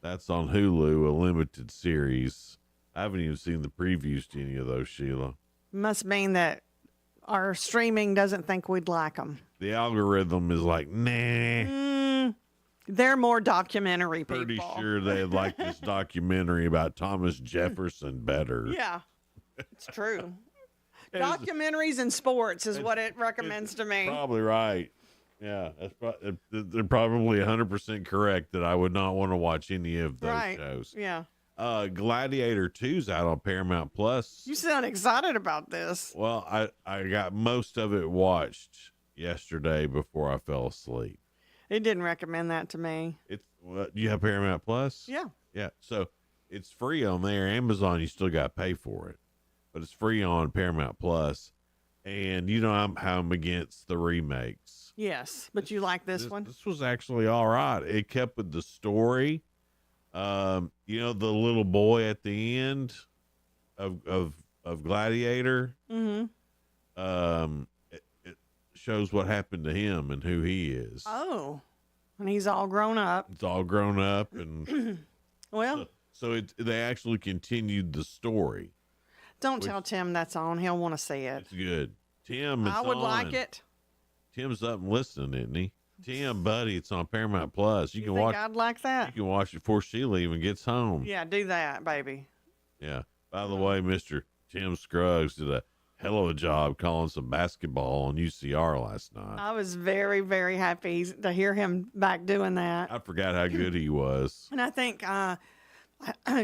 That's on Hulu, a limited series. I haven't even seen the previews to any of those, Sheila. Must mean that our streaming doesn't think we'd like them. The algorithm is like, nah. They're more documentary people. Pretty sure they'd like this documentary about Thomas Jefferson better. Yeah, it's true. Documentaries and sports is what it recommends to me. Probably right. Yeah, they're probably 100% correct that I would not want to watch any of those shows. Yeah. Gladiator 2's out on Paramount Plus. You sound excited about this. Well, I got most of it watched yesterday before I fell asleep. It didn't recommend that to me. You have Paramount Plus? Yeah. Yeah. So it's free on there. Amazon, you still got to pay for it, but it's free on Paramount Plus. And how I'm against the remakes. Yes, but you like this one? This was actually all right. It kept with the story. The little boy at the end of Gladiator. Mm-hmm. It shows what happened to him and who he is. Oh, and he's all grown up. It's all grown up, and well, so they actually continued the story. Don't tell Tim that's on. He'll want to see it. It's good. Tim, I would like it. Tim's up and listening, isn't he? Tim, buddy, it's on Paramount Plus. You can think watch. I'd like that. You can watch it before Sheila even gets home. Yeah, do that, baby. Yeah. By the way, Mr. Tim Scruggs did a hell of a job calling some basketball on UCR last night. I was very, very happy to hear him back doing that. I forgot how good he was. And I think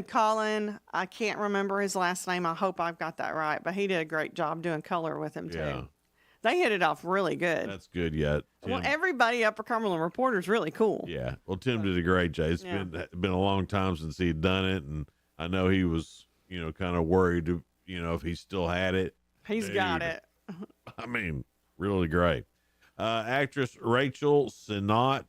Colin, I can't remember his last name. I hope I've got that right, but he did a great job doing color with him too. Yeah. They hit it off really good. That's good. Yeah. Tim, well, everybody Upper Cumberland Reporter is really cool. Yeah. Well, Tim did a great job. It's been a long time since he'd done it, and I know he was, kind of worried, if he still had it. He's got it. I mean, really great. Actress Rachel Sennott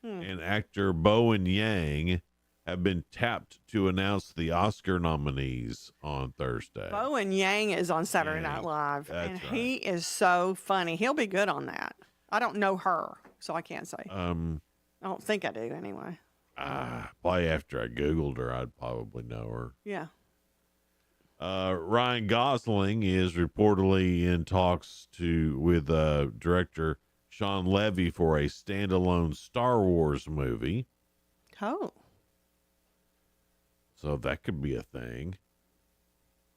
and actor Bowen Yang have been tapped to announce the Oscar nominees on Thursday. Bowen Yang is on Saturday Night Live, and he is so funny. He'll be good on that. I don't know her, so I can't say. I don't think I do anyway. Probably after I Googled her, I'd probably know her. Yeah. Ryan Gosling is reportedly in talks with director Sean Levy for a standalone Star Wars movie. Oh. So that could be a thing.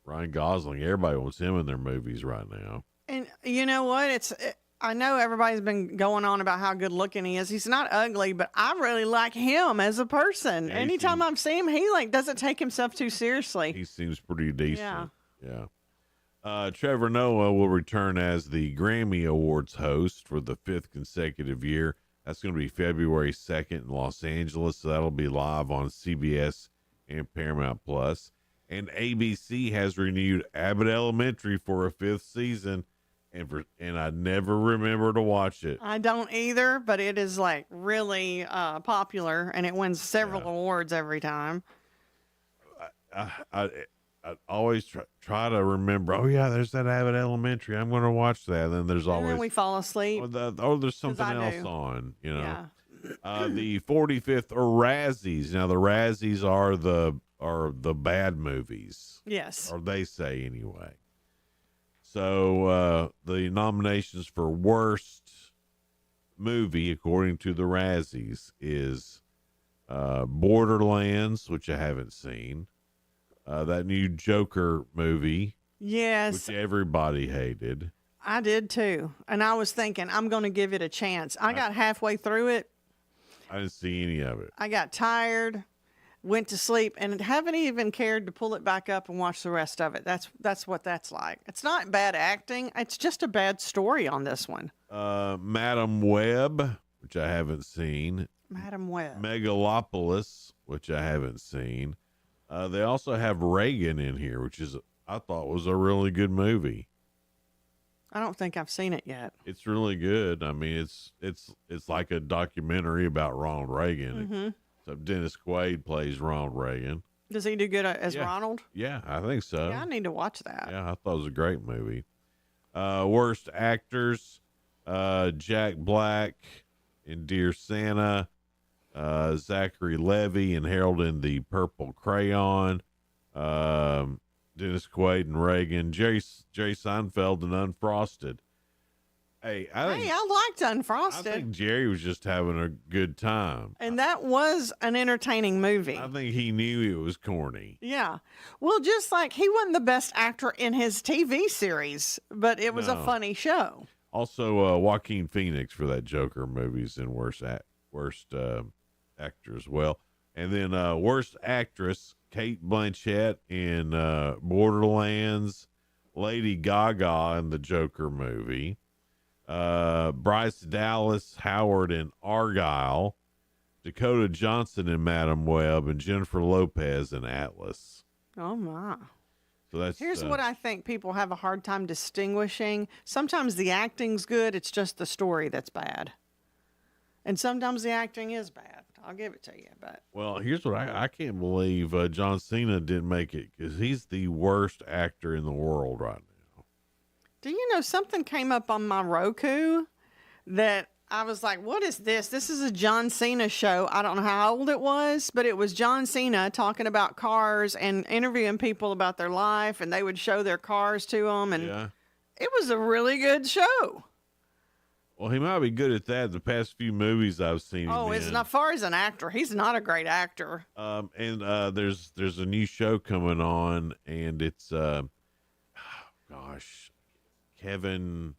Ryan Gosling, everybody wants him in their movies right now. And you know what? I know everybody's been going on about how good looking he is. He's not ugly, but I really like him as a person. Yeah, Anytime I've seen him, he doesn't take himself too seriously. He seems pretty decent. Yeah. Trevor Noah will return as the Grammy Awards host for the 5th consecutive year. That's going to be February 2nd in Los Angeles. So that'll be live on CBS and Paramount Plus. And ABC has renewed Abbott Elementary for a 5th season. And I never remember to watch it. I don't either, but it is really popular, and it wins several awards every time. I always try to remember. Oh yeah, there's that Abbott Elementary. I'm going to watch that. And then there's always and then we fall asleep. There's something else on. Yeah. The 45th Razzies. Now the Razzies are the bad movies. Yes. Or they say anyway. So the nominations for worst movie, according to the Razzies, is Borderlands, which I haven't seen. That new Joker movie. Yes. Which everybody hated. I did too. And I was thinking, I'm going to give it a chance. I got halfway through it. I didn't see any of it. I got tired. went to sleep, and haven't even cared to pull it back up and watch the rest of it. That's what that's like. It's not bad acting. It's just a bad story on this one. Madam Web, which I haven't seen. Madam Web. Megalopolis, which I haven't seen. They also have Reagan in here, which I thought was a really good movie. I don't think I've seen it yet. It's really good. I mean, it's like a documentary about Ronald Reagan. Mm-hmm. So Dennis Quaid plays Ronald Reagan. Does he do good as Yeah. Ronald? Yeah, I think so. Yeah, I need to watch that. Yeah, I thought it was a great movie. Worst actors, Jack Black in Dear Santa, Zachary Levi and Harold in the Purple Crayon, Dennis Quaid and Reagan, Jerry Seinfeld and Unfrosted. Hey, I liked Unfrosted. I think Jerry was just having a good time. And that was an entertaining movie. I think he knew it was corny. Yeah. Well, just like he wasn't the best actor in his TV series, but it was a No. funny show. Also, Joaquin Phoenix for that Joker movie's in worst actor as well. And then worst actress, Kate Blanchett in Borderlands, Lady Gaga in the Joker movie, Bryce Dallas Howard in Argyle, Dakota Johnson in Madam Web, and Jennifer Lopez in Atlas. Oh, my. So that's Here's what I think people have a hard time distinguishing. Sometimes the acting's good, it's just the story that's bad. And sometimes the acting is bad. I'll give it to you. But Well, here's what I can't believe John Cena didn't make it, because he's the worst actor in the world right now. do you know something came up on my Roku that I was like, what is this? This is a John Cena show. I don't know how old it was, but it was John Cena talking about cars and interviewing people about their life, and they would show their cars to them. And Yeah. it was a really good show. Well, he might be good at that. The past few movies I've seen Oh, him it's in. not far as an actor. He's not a great actor. And there's a new show coming on, and it's Kevin.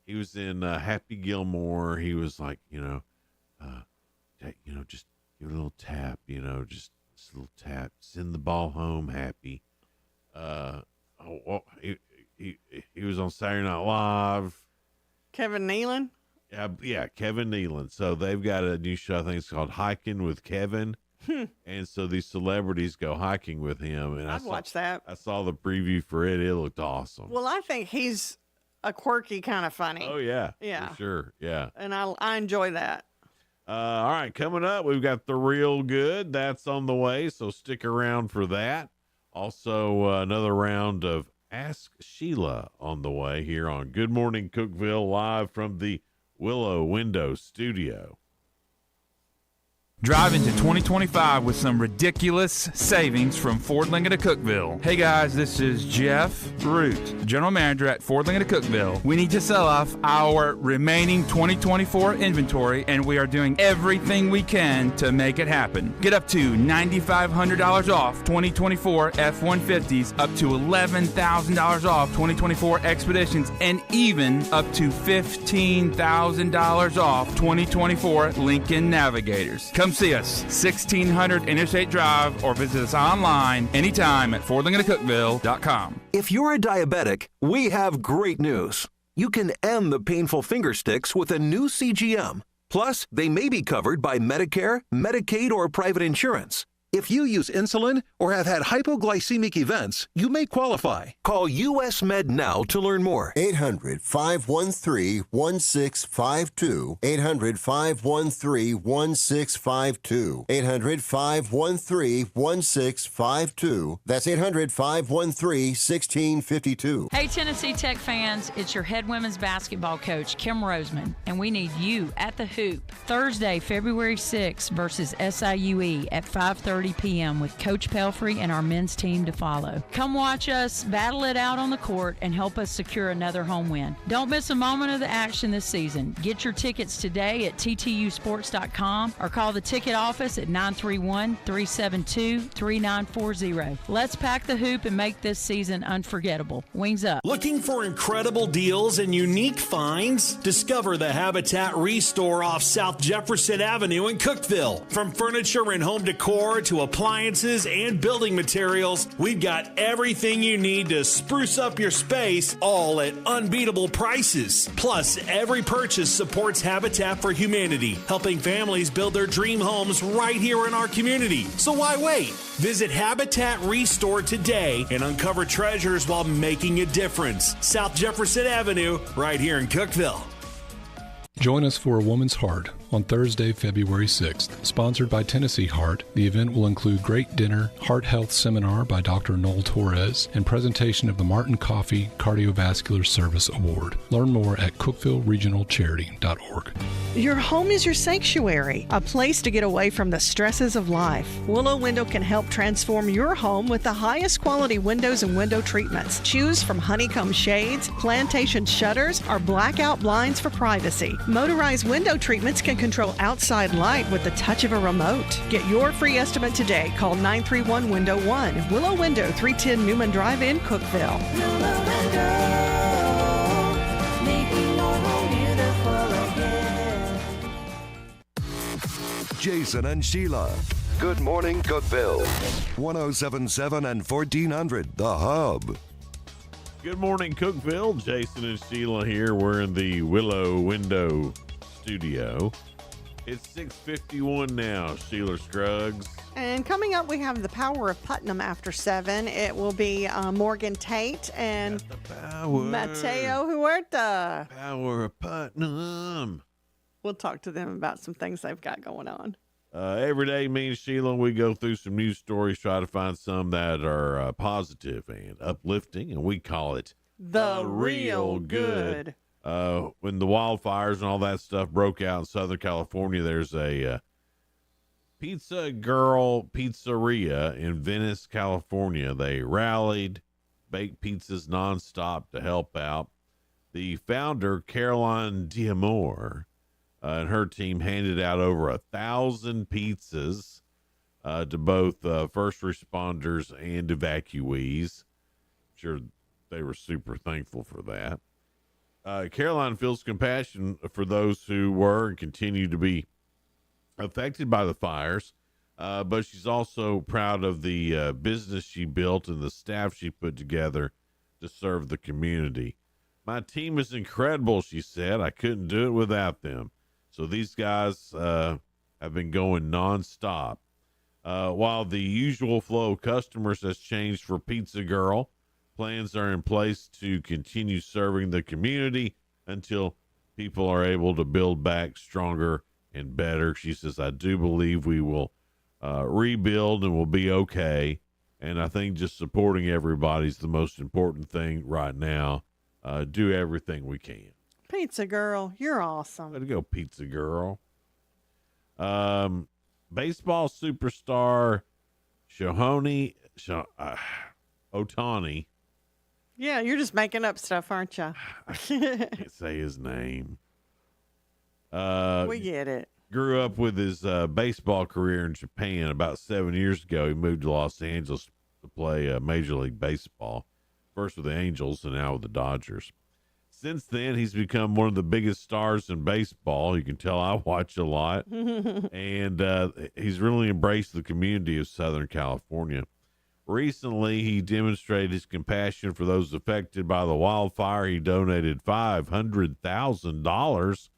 He was in Happy Gilmore. He was like, just give it a little tap, just a little tap. Send the ball home, Happy. He was on Saturday Night Live. Kevin Nealon? Yeah, Kevin Nealon. So they've got a new show. I think it's called Hiking with Kevin. And so these celebrities go hiking with him. And I'd watch that. I saw the preview for it. It looked awesome. Well, I think he's a quirky kind of funny. Oh, yeah. Yeah. For sure. Yeah. And I enjoy that. All right. Coming up, we've got The Real Good. That's on the way. So stick around for that. Also, another round of Ask Sheila on the way here on Good Morning Cookeville, live from the Willow Window Studio. Drive into 2025 with some ridiculous savings from Ford Lincoln of Cookeville. Hey guys, this is Jeff Root, General Manager at Ford Lincoln of Cookeville. We need to sell off our remaining 2024 inventory, and we are doing everything we can to make it happen. Get up to $9,500 off 2024 F-150s, up to $11,000 off 2024 Expeditions, and even up to $15,000 off 2024 Lincoln Navigators. Come see us, 1600 Interstate Drive, or visit us online anytime at FordLincolnCookeville.com. If you're a diabetic, we have great news. You can end the painful finger sticks with a new CGM. Plus, they may be covered by Medicare, Medicaid, or private insurance. If you use insulin or have had hypoglycemic events, you may qualify. Call US Med now to learn more. 800-513-1652. 800-513-1652. 800-513-1652. That's 800-513-1652. Hey, Tennessee Tech fans, it's your head women's basketball coach, Kim Roseman, and we need you at the Hoop Thursday, February 6th versus SIUE at 5:30 p.m. with Coach Pelfrey and our men's team to follow. Come watch us battle it out on the court and help us secure another home win. Don't miss a moment of the action this season. Get your tickets today at ttusports.com or call the ticket office at 931-372-3940. Let's pack the Hoop and make this season unforgettable. Wings up. Looking for incredible deals and unique finds? Discover the Habitat Restore off South Jefferson Avenue in Cookeville. From furniture and home decor to to appliances and building materials, we've got everything you need to spruce up your space, all at unbeatable prices. Plus, every purchase supports Habitat for Humanity, helping families build their dream homes right here in our community. So why wait? Visit Habitat Restore today and uncover treasures while making a difference. South Jefferson Avenue, right here in Cookeville. Join us for A Woman's Heart on Thursday, February 6th. Sponsored by Tennessee Heart, the event will include great dinner, heart health seminar by Dr. Noel Torres, and presentation of the Martin Coffey Cardiovascular Service Award. Learn more at cookvilleregionalcharity.org. Your home is your sanctuary, a place to get away from the stresses of life. Willow Window can help transform your home with the highest quality windows and window treatments. Choose from honeycomb shades, plantation shutters, or blackout blinds for privacy. Motorized window treatments can control outside light with the touch of a remote. Get your free estimate today. Call 931-WINDOW-1. Willow Window, 310 Newman Drive in Cookeville. Jason and Sheila. Good morning, Cookeville. 107.7 and 1400, The Hub. Good morning, Cookeville. Jason and Sheila here. We're in the Willow Window studio. It's 6:51 now, Sheila Scruggs. And coming up, we have the Power of Putnam after 7. It will be Morgan Tate and Mateo Huerta. Power of Putnam. We'll talk to them about some things they've got going on. Every day, me and Sheila, we go through some news stories, try to find some that are positive and uplifting, and we call it The Real Good. When the wildfires and all that stuff broke out in Southern California, there's a Pizza Girl Pizzeria in Venice, California. They rallied, baked pizzas nonstop to help out. The founder, Caroline Diamore, and her team handed out over 1,000 pizzas to both first responders and evacuees. I'm sure they were super thankful for that. Caroline feels compassion for those who were and continue to be affected by the fires, but she's also proud of the business she built and the staff she put together to serve the community. My team is incredible, she said. I couldn't do it without them. So these guys have been going nonstop. While the usual flow of customers has changed for Pizza Girl, plans are in place to continue serving the community until people are able to build back stronger and better. She says, I do believe we will rebuild and we'll be okay. And I think just supporting everybody is the most important thing right now. Do everything we can. Pizza Girl, you're awesome. Way to go, Pizza Girl. Baseball superstar Shohei Ohtani. Yeah, you're just making up stuff, aren't you? I can't say his name. We get it. Grew up with his baseball career in Japan. About 7 years ago, he moved to Los Angeles to play Major League Baseball. First with the Angels and now with the Dodgers. Since then, he's become one of the biggest stars in baseball. You can tell I watch a lot. And he's really embraced the community of Southern California. Recently, he demonstrated his compassion for those affected by the wildfire. He donated $500,000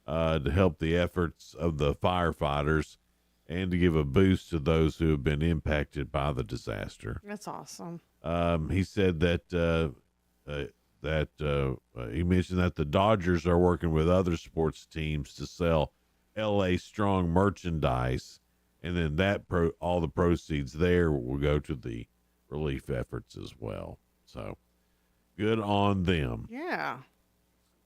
to help the efforts of the firefighters and to give a boost to those who have been impacted by the disaster. That's awesome. He said that he mentioned that the Dodgers are working with other sports teams to sell LA Strong merchandise, and then all the proceeds there will go to the relief efforts as well. So good on them. Yeah.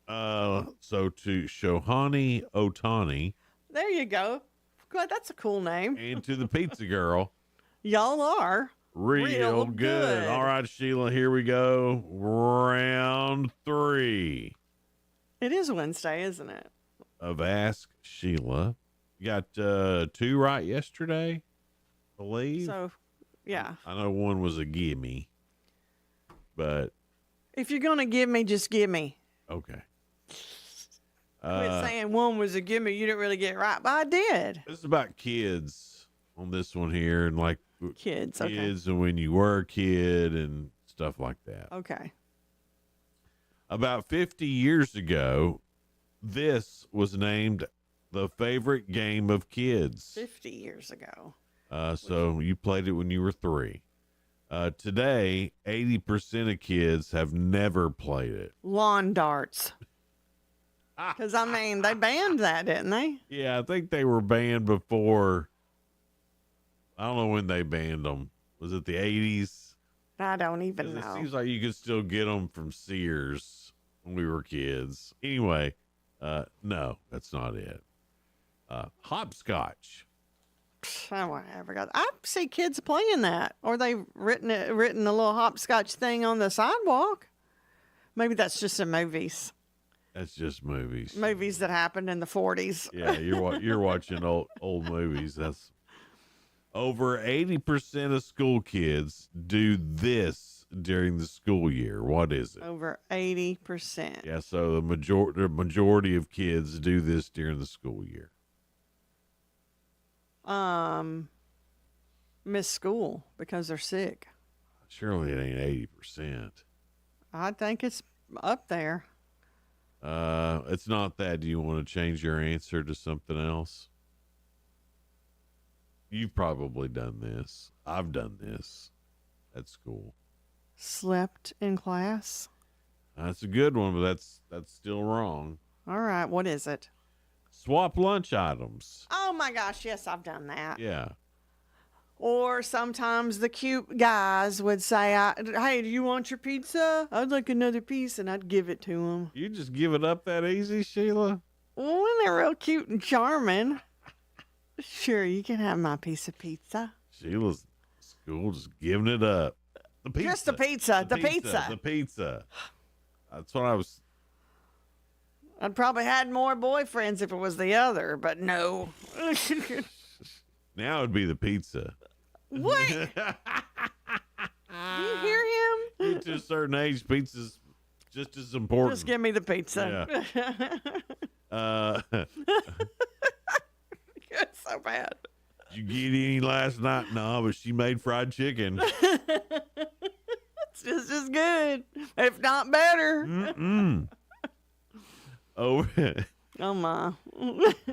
So to Shohei Ohtani. There you go. Good. That's a cool name. And to the Pizza Girl. Y'all are real good. All right, Sheila, here we go. Round 3. It is Wednesday, isn't it? Of Ask Sheila. You got 2 right yesterday, I believe. So, yeah. I know one was a gimme, but. If you're going to give me, just give me. Okay. Quit saying one was a gimme. You didn't really get it right, but I did. This is about kids. on this one here, and like Kids, okay. and when you were a kid and stuff like that. Okay. About 50 years ago, this was named the favorite game of kids. 50 years ago. So you played it when you were 3. Today, 80% of kids have never played it. Lawn darts. Because, I mean, they banned that, didn't they? Yeah, I think they were banned before. I don't know when they banned them. Was it the 80s? I don't even 'Cause know. it seems like you could still get them from Sears when we were kids. Anyway, no, that's not it. Hopscotch. I see kids playing that, or they've written a little hopscotch thing on the sidewalk. Maybe that's just in movies. That's just movies. Movies that happened in the 40s. Yeah, you're watching old movies. That's over 80% of school kids do this during the school year. What is it? Over 80%. Yeah, so the majority of kids do this during the school year. Miss school because they're sick. Surely it ain't 80%. I think it's up there. It's not that. Do you want to change your answer to something else? You've probably done this. I've done this at school. Slept in class. That's a good one, but that's still wrong. All right, what is it? Swap lunch items. Oh my gosh, yes, I've done that. Yeah. Or sometimes the cute guys would say, hey, do you want your pizza? I'd like another piece, and I'd give it to them. You just give it up that easy, Sheila? Well, when they're real cute and charming, sure, you can have my piece of pizza. Sheila's school just giving it up. The pizza. Just the pizza. The pizza. The pizza. That's what I was... I'd probably had more boyfriends if it was the other, but no. Now it'd be the pizza. What? You hear him? Get to a certain age, pizza's just as important. Just give me the pizza. Yeah. It's so bad. Did you get any last night? No, but she made fried chicken. It's just as good, if not better. Mm-mm. Oh, oh my.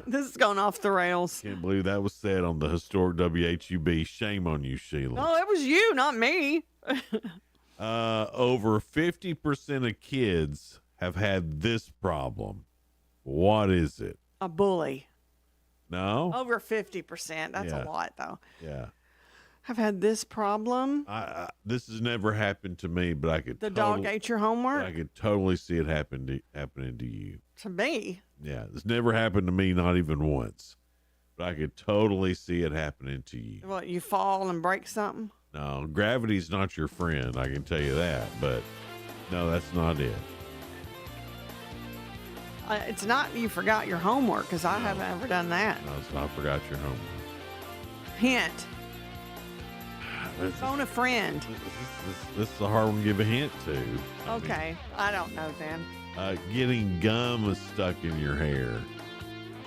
This is going off the rails. Can't believe that was said on the historic WHUB. Shame on you, Sheila. No, it was you, not me. Over 50% of kids have had this problem. What is it? A bully. No? Over 50%. That's a lot, though. Yeah. I've had this problem. This has never happened to me, but I could. The dog ate your homework? I could totally see it happening to you. To me? Yeah, this never happened to me, not even once. But I could totally see it happening to you. What, you fall and break something? No, gravity's not your friend, I can tell you that. But no, that's not it. It's not you forgot your homework, because I haven't ever done that. No, it's not forgot your homework. Hint. Phone a friend. This is a hard one to give a hint to. Okay, I don't know then. Getting gum stuck in your hair.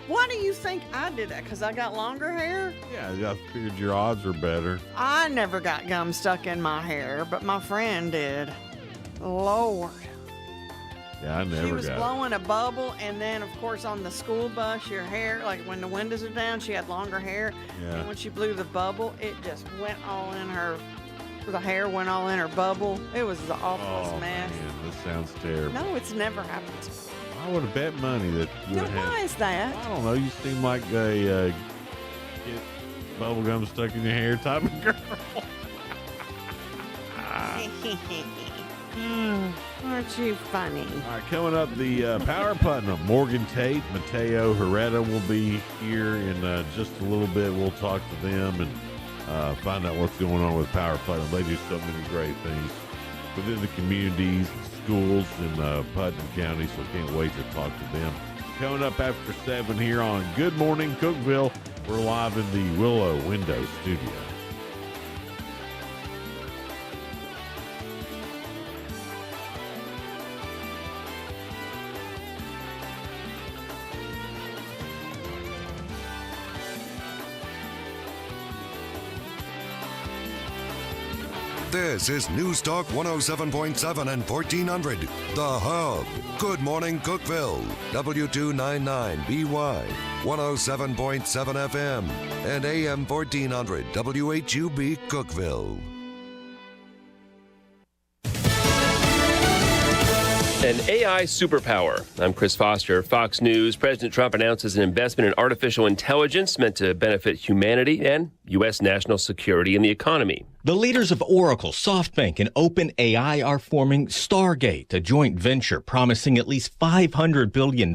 Why do you think I did that? Because I got longer hair? Yeah, I figured your odds were better. I never got gum stuck in my hair, but my friend did. Lord. Yeah, I never She was got blowing a bubble, and then, of course, on the school bus, your hair, like when the windows are down, she had longer hair. Yeah. And when she blew the bubble, it just went all in her, the hair went all in her bubble. It was the awfulest mess. Man, this sounds terrible. No, it's never happened to me. I would have bet money that you would have Why had. is that? I don't know. You seem like a get bubble gum stuck in your hair type of girl. Aren't you funny? All right, coming up, the Power Putnam. Morgan Tate, Mateo Herrera will be here in just a little bit. We'll talk to them and find out what's going on with Power Putnam. They do so many great things within the communities and schools in Putnam County, so can't wait to talk to them. Coming up after 7 here on Good Morning Cookeville. We're live in the Willow Window Studio. This is News Talk 107.7 and 1400, The Hub. Good morning, Cookeville. W299BY, 107.7 FM, and AM 1400, WHUB, Cookeville. An AI superpower. I'm Chris Foster, Fox News. President Trump announces an investment in artificial intelligence meant to benefit humanity and U.S. national security and the economy. The leaders of Oracle, SoftBank, and OpenAI are forming Stargate, a joint venture promising at least $500 billion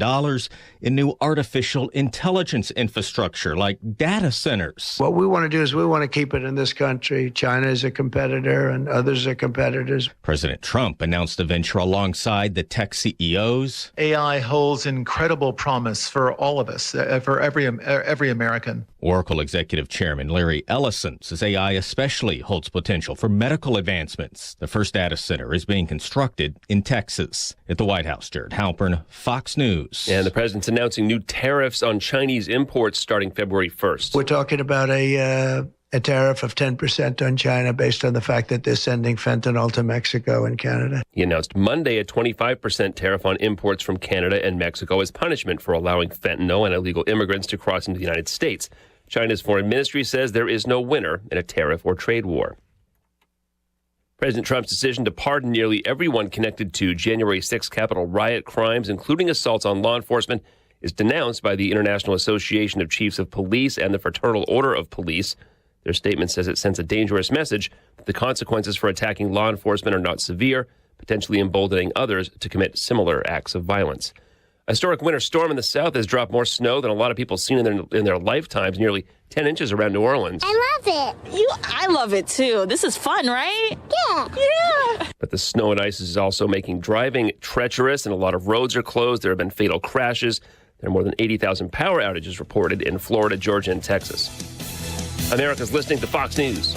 in new artificial intelligence infrastructure like data centers. What we want to do is we want to keep it in this country. China is a competitor and others are competitors. President Trump announced the venture alongside the tech CEOs. AI holds incredible promise for all of us, for every American. Oracle Executive Chairman Larry Ellison says AI especially holds potential for medical advancements. The first data center is being constructed in Texas. At the White House, Jared Halpern, Fox News. And the president's announcing new tariffs on Chinese imports starting February 1st. We're talking about a tariff of 10% on China based on the fact that they're sending fentanyl to Mexico and Canada. He announced Monday a 25% tariff on imports from Canada and Mexico as punishment for allowing fentanyl and illegal immigrants to cross into the United States. China's foreign ministry says there is no winner in a tariff or trade war. President Trump's decision to pardon nearly everyone connected to January 6th Capitol riot crimes, including assaults on law enforcement, is denounced by the International Association of Chiefs of Police and the Fraternal Order of Police. Their statement says it sends a dangerous message that the consequences for attacking law enforcement are not severe, potentially emboldening others to commit similar acts of violence. A historic winter storm in the south has dropped more snow than a lot of people have seen in their lifetimes, nearly 10 inches around New Orleans. I love it. I love it too. This is fun, right? Yeah. But the snow and ice is also making driving treacherous, and a lot of roads are closed. There have been fatal crashes. There are more than 80,000 power outages reported in Florida, Georgia, and Texas. America's listening to Fox News.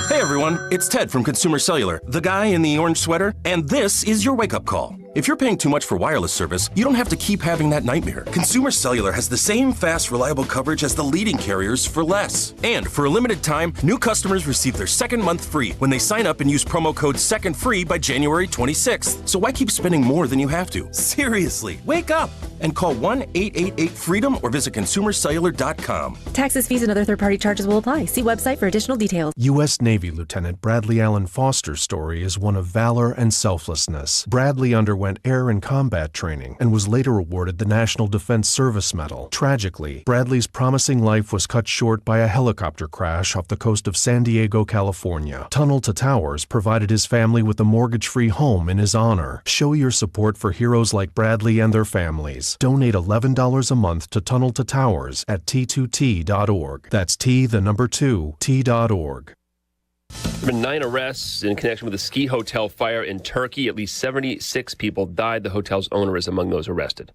Hey everyone, it's Ted from Consumer Cellular, the guy in the orange sweater, and this is your wake-up call. If you're paying too much for wireless service, you don't have to keep having that nightmare. Consumer Cellular has the same fast, reliable coverage as the leading carriers for less. And for a limited time, new customers receive their second month free when they sign up and use promo code SECONDFREE by January 26th. So why keep spending more than you have to? Seriously, wake up and call 1-888-FREEDOM or visit consumercellular.com. Taxes, fees, and other third-party charges will apply. See website for additional details. U.S. Navy Lieutenant Bradley Allen Foster's story is one of valor and selflessness. Bradley underwent air and combat training and was later awarded the National Defense Service Medal. Tragically, Bradley's promising life was cut short by a helicopter crash off the coast of San Diego, California. Tunnel to Towers provided his family with a mortgage-free home in his honor. Show your support for heroes like Bradley and their families. Donate $11 a month to Tunnel to Towers at T2T.org. That's T2T.org. There have been 9 arrests in connection with a ski hotel fire in Turkey. At least 76 people died. The hotel's owner is among those arrested.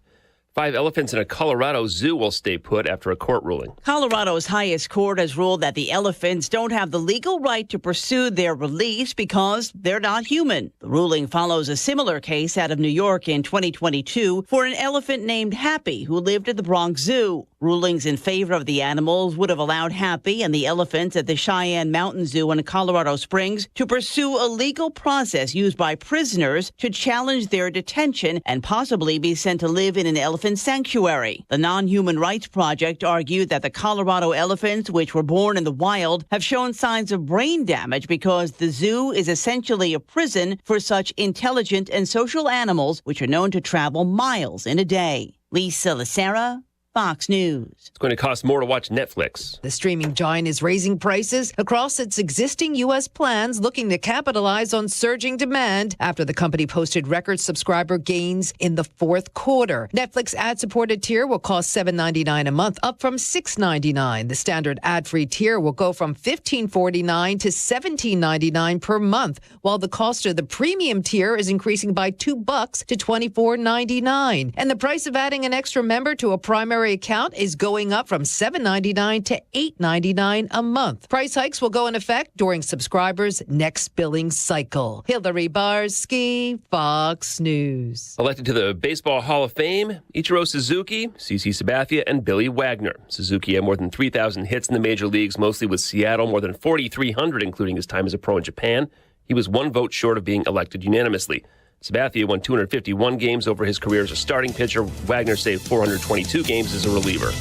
5 elephants in a Colorado zoo will stay put after a court ruling. Colorado's highest court has ruled that the elephants don't have the legal right to pursue their release because they're not human. The ruling follows a similar case out of New York in 2022 for an elephant named Happy who lived at the Bronx Zoo. Rulings in favor of the animals would have allowed Happy and the elephants at the Cheyenne Mountain Zoo in Colorado Springs to pursue a legal process used by prisoners to challenge their detention and possibly be sent to live in an elephant sanctuary. The Non-Human Rights Project argued that the Colorado elephants, which were born in the wild, have shown signs of brain damage because the zoo is essentially a prison for such intelligent and social animals, which are known to travel miles in a day. Lisa Lacera, Fox News. It's going to cost more to watch Netflix. The streaming giant is raising prices across its existing U.S. plans, looking to capitalize on surging demand after the company posted record subscriber gains in the fourth quarter. Netflix ad-supported tier will cost $7.99 a month, up from $6.99. The standard ad-free tier will go from $15.49 to $17.99 per month, while the cost of the premium tier is increasing by $2 to $24.99. And the price of adding an extra member to a primary primary account is going up from $7.99 to $8.99 a month. Price hikes will go in effect during subscribers' next billing cycle. Hillary Barsky, Fox News. Elected to the Baseball Hall of Fame, Ichiro Suzuki, CC Sabathia, and Billy Wagner. Suzuki had more than 3,000 hits in the major leagues, mostly with Seattle, more than 4,300, including his time as a pro in Japan. He was one vote short of being elected unanimously. Sabathia won 251 games over his career as a starting pitcher. Wagner saved 422 games as a reliever.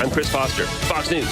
I'm Chris Foster, Fox News.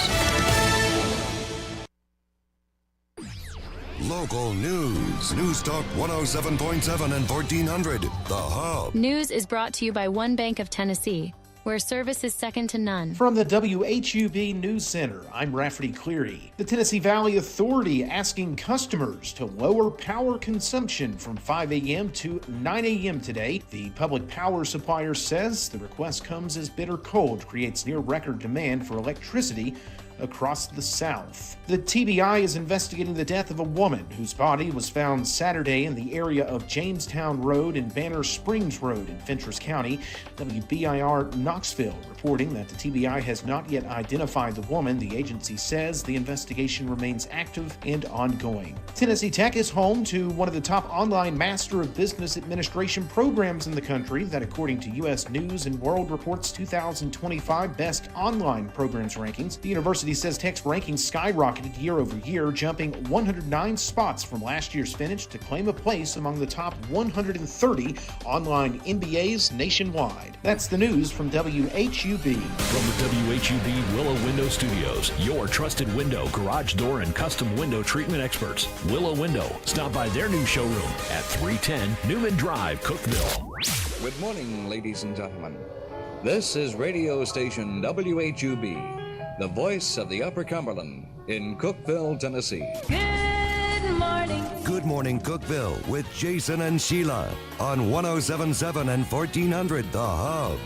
Local news. News Talk 107.7 and 1400. The Hub. News is brought to you by One Bank of Tennessee, where service is second to none. From the WHUB News Center, I'm Rafferty Cleary. The Tennessee Valley Authority asking customers to lower power consumption from 5 a.m. to 9 a.m. today. The public power supplier says the request comes as bitter cold creates near-record demand for electricity across the South. The TBI is investigating the death of a woman whose body was found Saturday in the area of Jamestown Road and Banner Springs Road in Fentress County. WBIR Knoxville reporting that the TBI has not yet identified the woman. The agency says the investigation remains active and ongoing. Tennessee Tech is home to one of the top online Master of Business Administration programs in the country that, according to U.S. News and World Report's 2025 Best Online Programs rankings, the university says Tech's rankings skyrocketed year over year, jumping 109 spots from last year's finish to claim a place among the top 130 online MBAs nationwide. That's the news from WHUB. From the WHUB Willow Window Studios, your trusted window, garage door, and custom window treatment experts. Willow Window. Stop by their new showroom at 310 Newman Drive, Cookeville. Good morning, ladies and gentlemen. This is radio station WHUB. The voice of the Upper Cumberland in Cookeville, Tennessee. Good morning. Good morning, Cookeville, with Jason and Sheila on 107.7 and 1400 The Hub.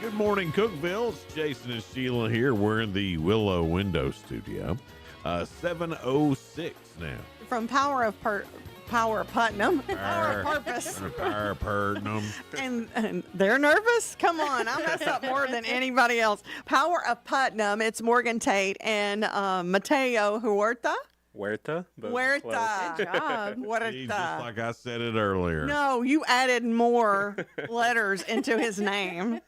Good morning, Cookeville. It's Jason and Sheila here. We're in the Willow Window Studio. 7:06 now. From Power of Putnam. Power of Purpose. Power Putnam. And they're nervous? Come on. I mess up more than anybody else. Power of Putnam. It's Morgan Tate and Mateo Huerta. Huerta. Huerta. Good job. Huerta. See, just like I said it earlier. No, you added more letters into his name.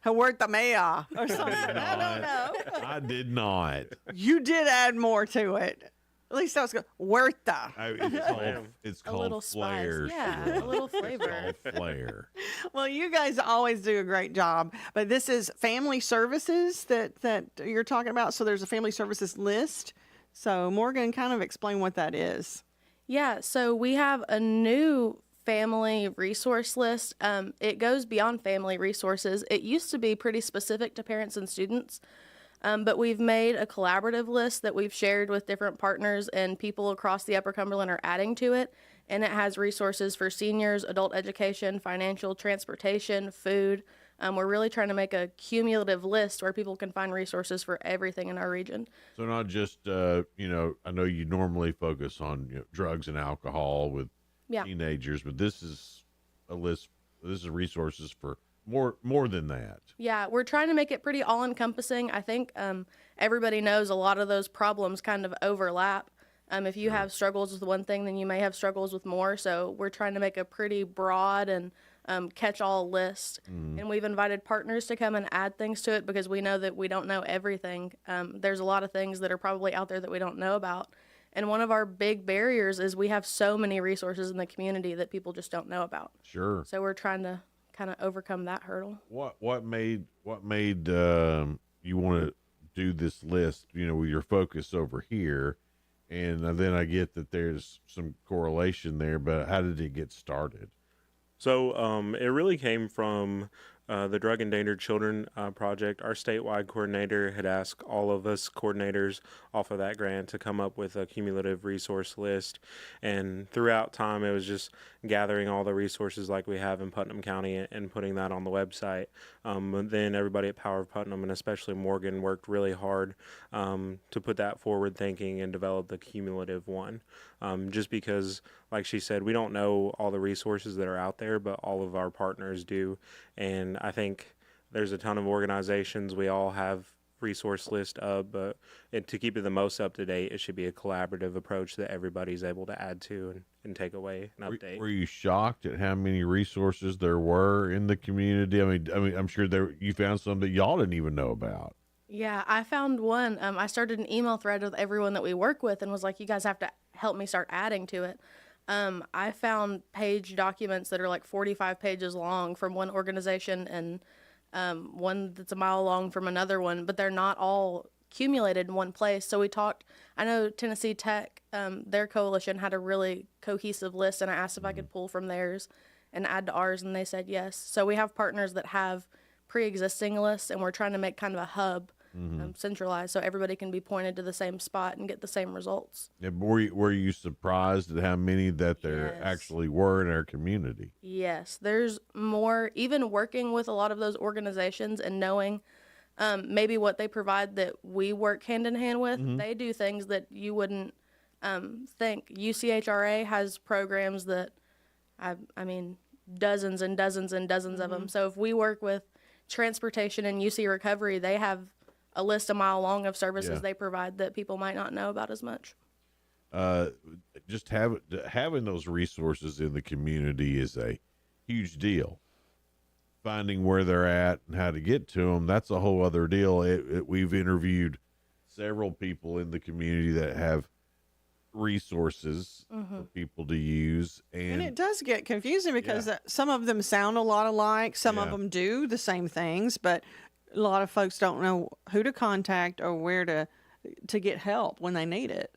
Huerta Maya or something. I don't know. I did not. You did add more to it. At least I was good. Huerta. It's called flair. Yeah, a little flavor. It's called flair. Well, you guys always do a great job. But this is family services that you're talking about. So there's a family services list. So Morgan, kind of explain what that is. Yeah, so we have a new family resource list. It goes beyond family resources. It used to be pretty specific to parents and students. But we've made a collaborative list that we've shared with different partners, and people across the Upper Cumberland are adding to it. And it has resources for seniors, adult education, financial, transportation, food. We're really trying to make a cumulative list where people can find resources for everything in our region. So not just, I know you normally focus on drugs and alcohol with teenagers, but this is a list. This is resources for more than that. Yeah, we're trying to make it pretty all-encompassing. I think everybody knows a lot of those problems kind of overlap. If you have struggles with one thing, then you may have struggles with more. So we're trying to make a pretty broad and catch-all list. And we've invited partners to come and add things to it because we know that we don't know everything. There's a lot of things that are probably out there that we don't know about. And one of our big barriers is we have so many resources in the community that people just don't know about. Sure. So we're trying to kind of overcome that hurdle. What made you want to do this list, with your focus over here? And then I get that there's some correlation there, but how did it get started? So it really came from the Drug Endangered Children project, our statewide coordinator had asked all of us coordinators off of that grant to come up with a cumulative resource list. And throughout time, it was just gathering all the resources like we have in Putnam County and putting that on the website. But then everybody at Power of Putnam, and especially Morgan, worked really hard to put that forward thinking and develop the cumulative one. Just because, like she said, we don't know all the resources that are out there, but all of our partners do. And I think there's a ton of organizations we all have resource list of, but to keep it the most up to date, it should be a collaborative approach that everybody's able to add to and take away and update. Were you shocked at how many resources there were in the community? I mean, I'm sure you found some that y'all didn't even know about. Yeah, I found one. I started an email thread with everyone that we work with and was like, you guys have to help me start adding to it. I found page documents that are like 45 pages long from one organization and one that's a mile long from another one, but they're not all accumulated in one place. So we talked, I know Tennessee Tech, their coalition had a really cohesive list, and I asked if I could pull from theirs and add to ours, and they said yes. So we have partners that have pre-existing lists, and we're trying to make kind of a hub, centralized, so everybody can be pointed to the same spot and get the same results. Yeah, were you surprised at how many that there actually were in our community? Yes, there's more. Even working with a lot of those organizations and knowing maybe what they provide that we work hand in hand with, they do things that you wouldn't think. UCHRA has programs that, I mean, dozens and dozens and dozens of them. So if we work with transportation and UC Recovery, they have a list a mile long of services they provide that people might not know about as much. Just having those resources in the community is a huge deal. Finding where they're at and how to get to them, that's a whole other deal. We've interviewed several people in the community that have resources for people to use, and it does get confusing because some of them sound a lot alike, some of them do the same things, but a lot of folks don't know who to contact or where to get help when they need it.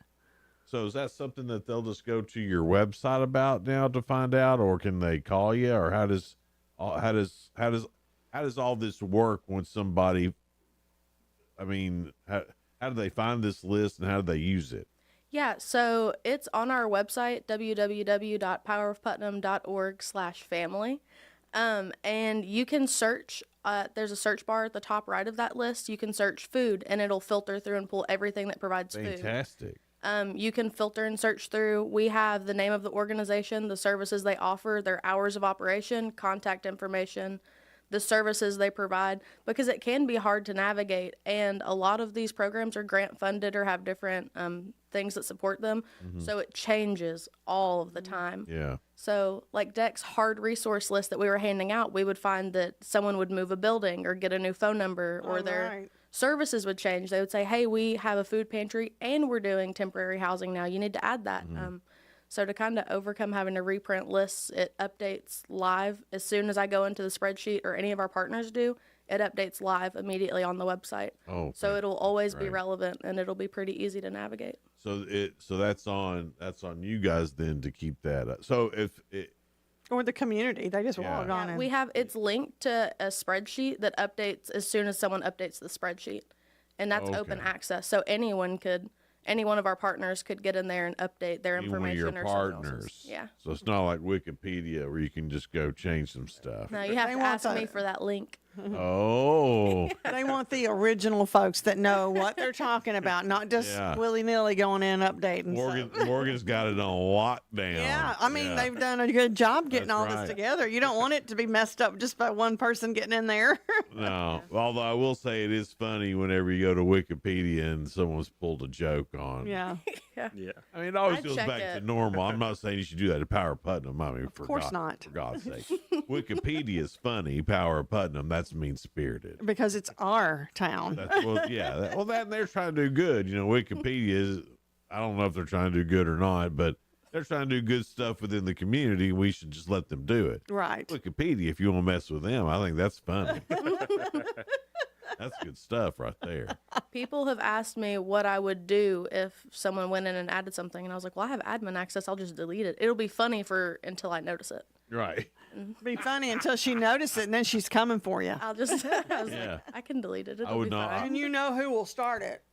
So is that something that they'll just go to your website about now to find out, or can they call you, or how does all this work when somebody, I mean, how do they find this list and how do they use it? Yeah, so it's on our website, www.powerofputnam.org/family. And you can search, there's a search bar at the top right of that list. You can search food, and it'll filter through and pull everything that provides food. Fantastic. You can filter and search through. We have the name of the organization, the services they offer, their hours of operation, contact information, the services they provide, because it can be hard to navigate. And a lot of these programs are grant funded or have different things that support them. So it changes all of the time. Yeah. So like Deck's hard resource list that we were handing out, we would find that someone would move a building or get a new phone number, or their services would change. They would say, hey, we have a food pantry and we're doing temporary housing now. You need to add that. So to kind of overcome having to reprint lists, it updates live as soon as I go into the spreadsheet, or any of our partners do. It updates live immediately on the website. Oh, so it'll always be relevant, and it'll be pretty easy to navigate. So that's on you guys then to keep that up. So or the community, they just log on. We have, it's linked to a spreadsheet that updates as soon as someone updates the spreadsheet, and that's open access. So any one of our partners could get in there and update their information. Your partners. Yeah. So it's not like Wikipedia where you can just go change some stuff. No, you have to ask me for that link. Oh. They want the original folks that know what they're talking about, not just willy-nilly going in and updating. Morgan's got it on lockdown. Yeah, I mean, they've done a good job getting all this together. You don't want it to be messed up just by one person getting in there. No, although I will say it is funny whenever you go to Wikipedia and someone's pulled a joke on. Yeah. I mean, it always goes back to normal. I'm not saying you should do that at Power Putnam. I mean, of course not. For God's sake. Wikipedia is funny. Power Putnam, that's mean-spirited. Because it's our town. They're trying to do good. You know, Wikipedia is, I don't know if they're trying to do good or not, but they're trying to do good stuff within the community. We should just let them do it. Right. Wikipedia, if you want to mess with them, I think that's funny. That's good stuff right there. People have asked me what I would do if someone went in and added something, and I was like, well, I have admin access. I'll just delete it. It'll be funny until I notice it. Right. Be funny until she notices it, and then she's coming for you. I'll just, I can delete it. It'll would be not. fine. And you know who will start it.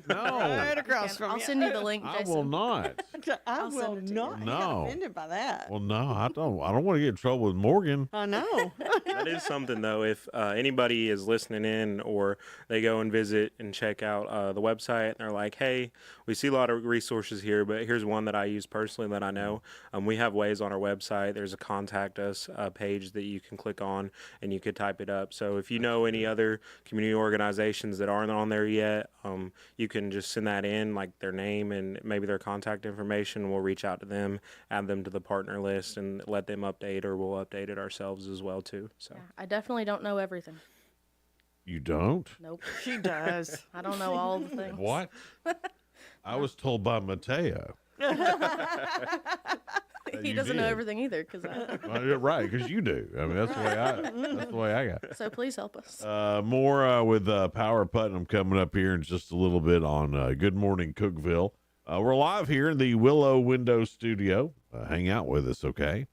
No. Right across from I'll you. send you the link, I Jason. will not. I will not. He got No. offended by that. Well, no, I don't want to get in trouble with Morgan. I know. That is something, though. If anybody is listening in or they go and visit and check out the website and they're like, hey, we see a lot of resources here, but here's one that I use personally that I know. We have ways on our website. There's a contact us page that you can click on and you could type it up. So if you know any other community organizations that aren't on there yet, you can just send that in, like their name and maybe their contact information. We'll reach out to them, add them to the partner list, and let them update, or we'll update it ourselves as well too. So Yeah, I definitely don't know everything. You don't? Nope. She does. I don't know all the things. What? I was told by Mateo. He doesn't know everything either, because Well, you're right, because you do. I mean, that's the way I got it. So please help us. More with Power Putnam coming up here in just a little bit on Good Morning Cookeville. We're live here in the Willow Window Studio. Hang out with us, okay?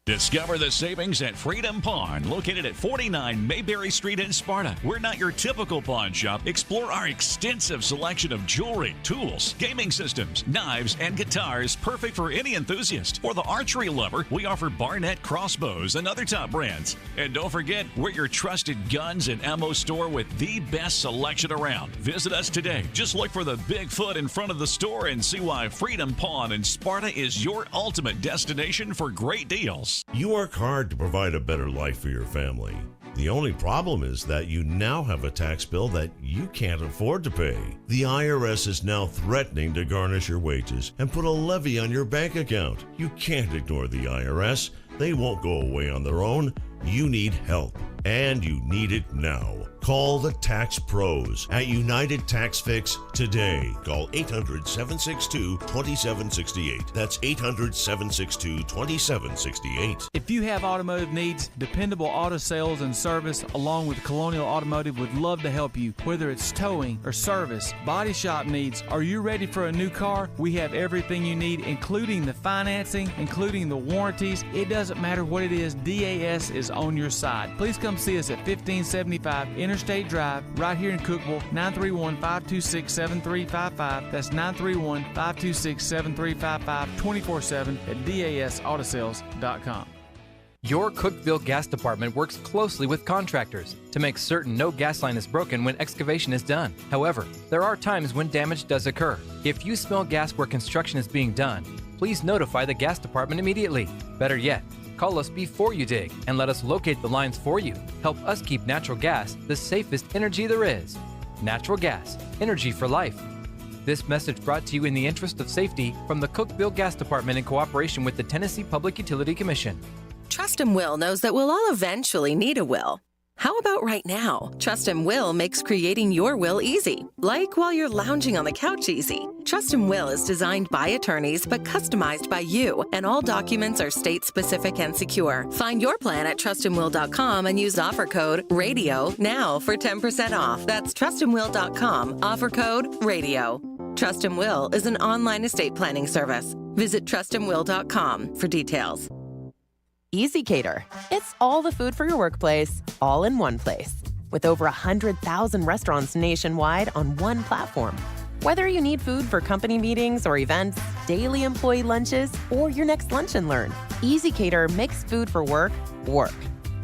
Discover the savings at Freedom Pawn, located at 49 Mayberry Street in Sparta. We're not your typical pawn shop. Explore our extensive selection of jewelry, tools, gaming systems, knives, and guitars, perfect for any enthusiast. For the archery lover, we offer Barnett crossbows and other top brands. And don't forget, we're your trusted guns and ammo store with the best selection around. Visit us today. Just look for the Bigfoot in front of the store and see why Freedom Pawn in Sparta is your ultimate destination for great deals. You work hard to provide a better life for your family. The only problem is that you now have a tax bill that you can't afford to pay. The IRS is now threatening to garnish your wages and put a levy on your bank account. You can't ignore the IRS. They won't go away on their own. You need help, and you need it now. Call the Tax Pros at United Tax Fix today. Call 800-762-2768. That's 800-762-2768. If you have automotive needs, Dependable Auto Sales and Service along with Colonial Automotive would love to help you. Whether it's towing or service, body shop needs, are you ready for a new car? We have everything you need, including the financing, including the warranties. It doesn't matter what it is, DAS is on your side. Please come see us at 1575 Interstate Drive, right here in Cookeville, 931-526-7355. That's 931-526-7355, 24/7 at dasautosales.com. Your Cookeville Gas Department works closely with contractors to make certain no gas line is broken when excavation is done. However, there are times when damage does occur. If you smell gas where construction is being done, please notify the gas department immediately. Better yet, call us before you dig and let us locate the lines for you. Help us keep natural gas the safest energy there is. Natural gas, energy for life. This message brought to you in the interest of safety from the Cookeville Gas Department in cooperation with the Tennessee Public Utility Commission. Trust and Will knows that we'll all eventually need a will. How about right now? Trust and Will makes creating your will easy, like while you're lounging on the couch easy. Trust and Will is designed by attorneys but customized by you, and all documents are state-specific and secure. Find your plan at trustandwill.com and use offer code RADIO now for 10% off. That's trustandwill.com, offer code RADIO. Trust and Will is an online estate planning service. Visit trustandwill.com for details. EasyCater. It's all the food for your workplace, all in one place. With over 100,000 restaurants nationwide on one platform. Whether you need food for company meetings or events, daily employee lunches, or your next lunch and learn, EasyCater makes food for work, work.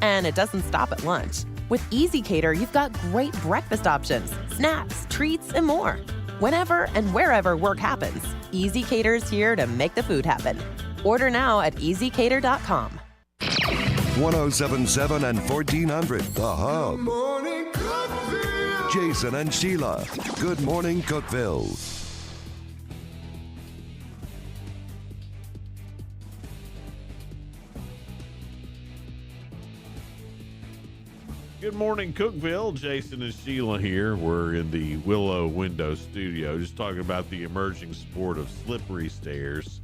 And it doesn't stop at lunch. With EasyCater, you've got great breakfast options, snacks, treats, and more. Whenever and wherever work happens, EasyCater's here to make the food happen. Order now at easycater.com. 1077 and 1400, The Hub. Jason and Sheila. Good Morning Cookeville. Good morning, Cookeville. Jason and Sheila here. We're in the Willow Window Studio, just talking about the emerging sport of slippery stairs.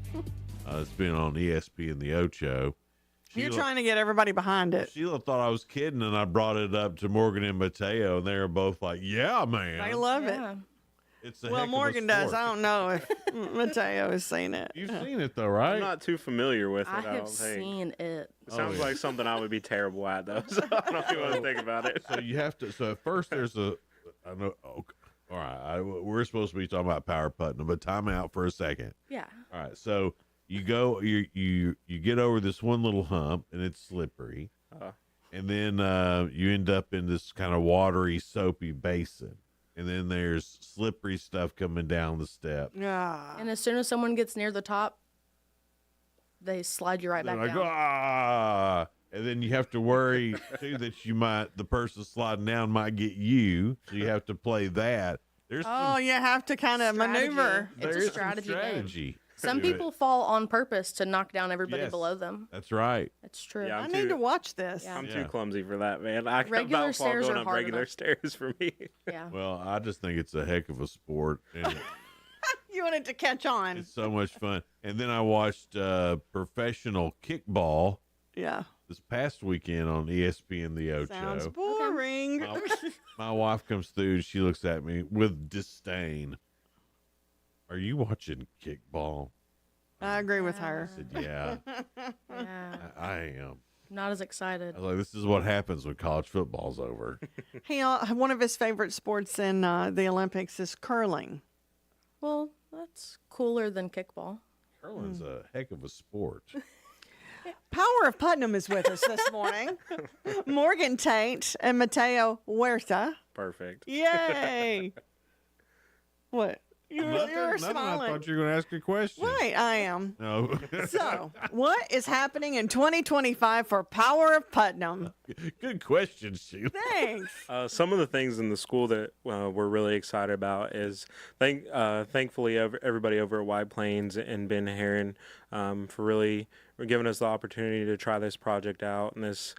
It's been on ESPN The Ocho. You're trying to get everybody behind it. Sheila thought I was kidding, and I brought it up to Morgan and Mateo, and they were both like, yeah, man. They love it. It's a Well, heck of a Morgan does. sport. I don't know if Mateo has seen it. You've seen it though, right? I'm not too familiar with it. I I have don't think. seen it. It Oh, sounds yeah. like something I would be terrible at, though. So I don't even want to think about it. So you have to. So at first there's a. I know. Oh, all right. We're supposed to be talking about power putting, but time out for a second. Yeah. All right. So you go. You get over this one little hump, and it's slippery, and then you end up in this kind of watery, soapy basin, and then there's slippery stuff coming down the step. Yeah. And as soon as someone gets near the top, they slide you right They're back like, down. and then you have to worry too that the person sliding down might get you, so you have to play that. There's You have to kind of maneuver. It's a strategy game. strategy. Some to it. people fall on purpose to knock down everybody Yes. below them. That's right. It's true. Yeah, I need to watch this. Yeah. I'm Yeah. too clumsy for that, man. I Regular about fall stairs going are up hard regular enough. stairs for me. Yeah. Well, I just think it's a heck of a sport, and You wanted to catch on. it's so much fun. And then I watched professional kickball Yeah. this past weekend on ESPN The Ocho. Sounds boring. My wife comes through and she looks at me with disdain. Are you watching kickball? I agree with her. I said, yeah, Yeah. I am. Not as excited. I was like, this is what happens when college football's over. One of his favorite sports in the Olympics is curling. Well, that's cooler than kickball. Curling's a heck of a sport. Power of Putnam is with us this morning. Morgan Tate and Mateo Huerta. Perfect. Yay! What? You're Nothing, I smiling. thought you were going to ask a question. Right, I am. No. So, what is happening in 2025 for Power of Putnam? Good question, Sheila. Thanks. Some of the things in the school that we're really excited about is thankfully everybody over at White Plains and Ben Heron for really giving us the opportunity to try this project out in this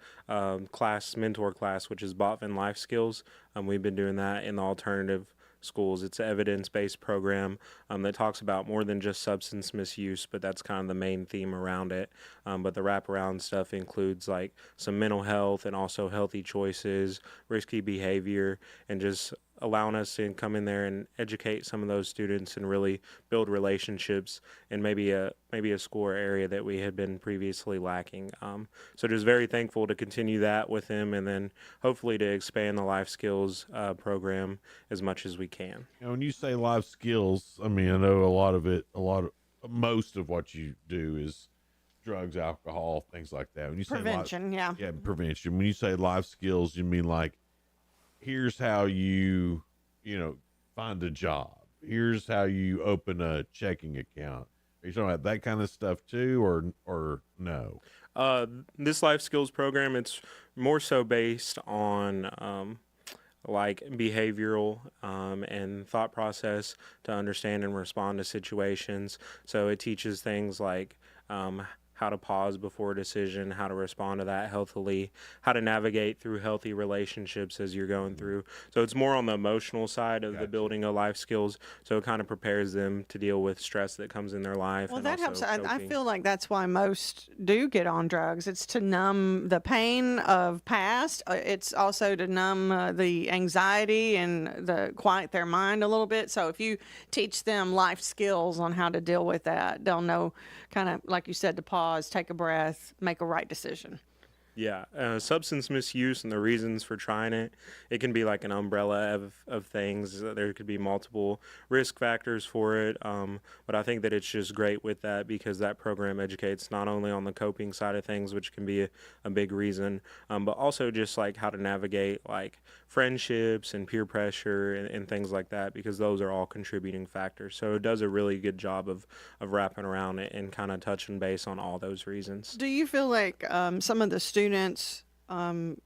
mentor class, which is Botvin Life Skills. We've been doing that in the alternative schools. It's an evidence-based program that talks about more than just substance misuse, but that's kind of the main theme around it. But the wraparound stuff includes like some mental health and also healthy choices, risky behavior, and just allowing us to come in there and educate some of those students and really build relationships in maybe a school or area that we had been previously lacking. So just very thankful to continue that with them, and then hopefully to expand the life skills program as much as we can. You know, when you say life skills, I mean, I know most of what you do is drugs, alcohol, things like that. When you say Prevention, yeah. Yeah, prevention. When you say life skills, you mean like, here's how you find a job. Here's how you open a checking account. Are you talking about that kind of stuff too, or no? This life skills program, it's more so based on like behavioral and thought process to understand and respond to situations. So it teaches things like how to pause before a decision, how to respond to that healthily, how to navigate through healthy relationships as you're going through. So it's more on the emotional side of the building of life skills. So it kind of prepares them to deal with stress that comes in their life. Well, and that also helps. I coping. feel like that's why most do get on drugs. It's to numb the pain of past. It's also to numb the anxiety and quiet their mind a little bit. So if you teach them life skills on how to deal with that, they'll know, kind of like you said, to pause, take a breath, make a right decision. Yeah, substance misuse and the reasons for trying it, it can be like an umbrella of things. There could be multiple risk factors for it, but I think that it's just great with that because that program educates not only on the coping side of things, which can be a big reason, but also just like how to navigate like friendships and peer pressure and things like that, because those are all contributing factors. So it does a really good job of wrapping around it and kind of touching base on all those reasons. Do you feel like some of the students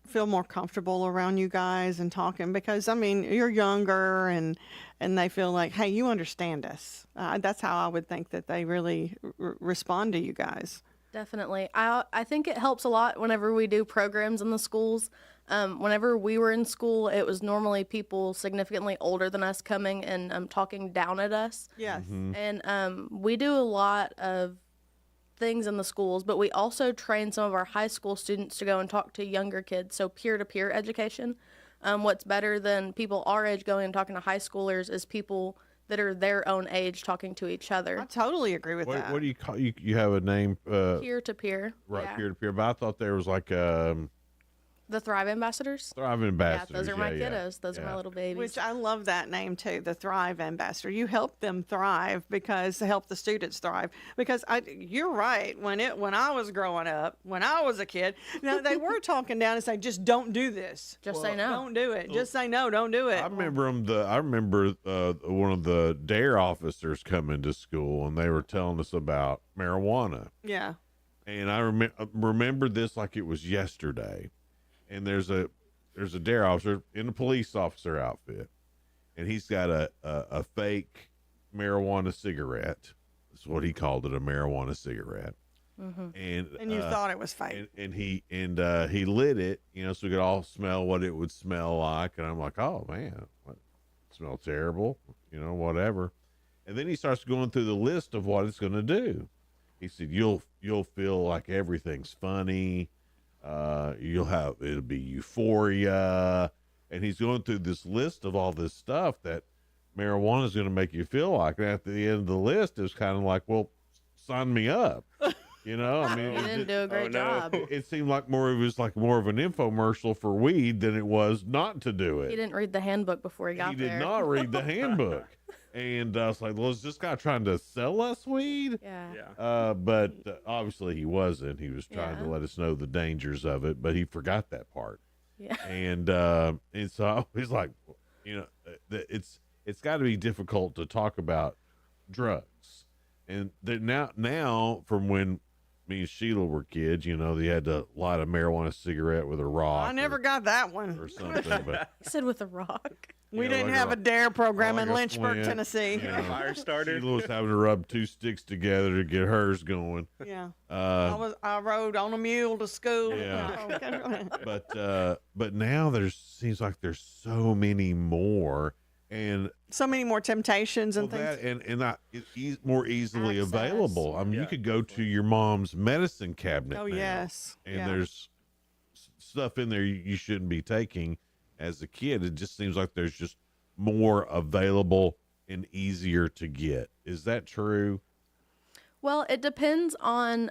feel more comfortable around you guys and talking? Because, I mean, you're younger and they feel like, hey, you understand us. That's how I would think that they really respond to you guys. Definitely. I think it helps a lot whenever we do programs in the schools. Whenever we were in school, it was normally people significantly older than us coming and talking down at us. Yes. Mm-hmm. And we do a lot of things in the schools, but we also train some of our high school students to go and talk to younger kids, so peer-to-peer education. What's better than people our age going and talking to high schoolers is people that are their own age talking to each other. I totally agree with that. What do you call you have a name? Peer to peer. Right, Yeah. peer to peer. But I thought there was like The Thrive Ambassadors? Thrive Ambassadors. Yeah, those are my kiddos. Those are my little babies. Which I love that name too, the Thrive Ambassador. You help them thrive because to help the students thrive. Because you're right. When I was growing up, when I was a kid, now they were talking down and saying, "Just don't do this. Just say no. Don't do it. Just say no. Don't do it." I remember one of the DARE officers coming to school, and they were telling us about marijuana. Yeah. And I remember this like it was yesterday. And there's a DARE officer in a police officer outfit, and he's got a fake marijuana cigarette. That's what he called it, a marijuana cigarette. Mm-hmm. And you thought it was fake. And he lit it, so we could all smell what it would smell like. And I'm like, oh man, what, smell terrible, whatever. And then he starts going through the list of what it's going to do. He said, you'll feel like everything's funny. It'll be euphoria. And he's going through this list of all this stuff that marijuana is going to make you feel like. And at the end of the list, it was kind of like, well, sign me up. You didn't do a great job. It seemed like more of an infomercial for weed than it was not to do it. He didn't read the handbook before he got there. He did not read the handbook. And I was like, well, is this guy trying to sell us weed? Yeah. But obviously he wasn't. He was trying to let us know the dangers of it, but he forgot that part. Yeah. And so I was like, it's got to be difficult to talk about drugs. And now from when me and Sheila were kids, they had to light a marijuana cigarette with a rock. I never got that one. Or something. But He said with a rock. We didn't have a DARE program in like a Lynchburg, flint, Tennessee. Fire starter. Sheila was having to rub two sticks together to get hers going. Yeah. I rode on a mule to school. Yeah. But now seems like there's so many more, and so many more temptations and things. It's more easily available. I mean, you could go to your mom's medicine cabinet. Oh, now, yes. And there's stuff in there you shouldn't be taking as a kid. It just seems like there's just more available and easier to get. Is that true? Well, it depends on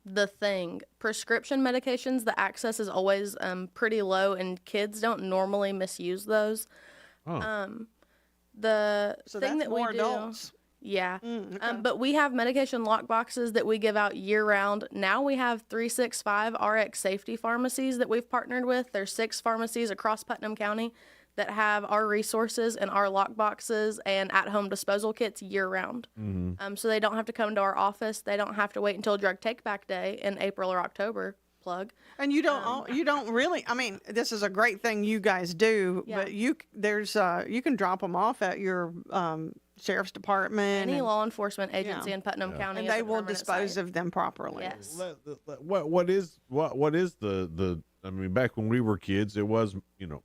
the thing. Prescription medications, the access is always pretty low, and kids don't normally misuse those. Oh. The So thing that's that we more do, adults. yeah. Okay. But we have medication lock boxes that we give out year round. Now we have 365 RX safety pharmacies that we've partnered with. There's 6 pharmacies across Putnam County that have our resources and our lock boxes and at-home disposal kits year round. Mm-hmm. So they don't have to come to our office. They don't have to wait until Drug Take Back Day in April or October. Plug. And you don't really. I mean, this is a great thing you guys do, but you can drop them off at your sheriff's department, any law enforcement agency in Putnam County, and they will dispose of them properly. Yes. What is the? I mean, back when we were kids, it was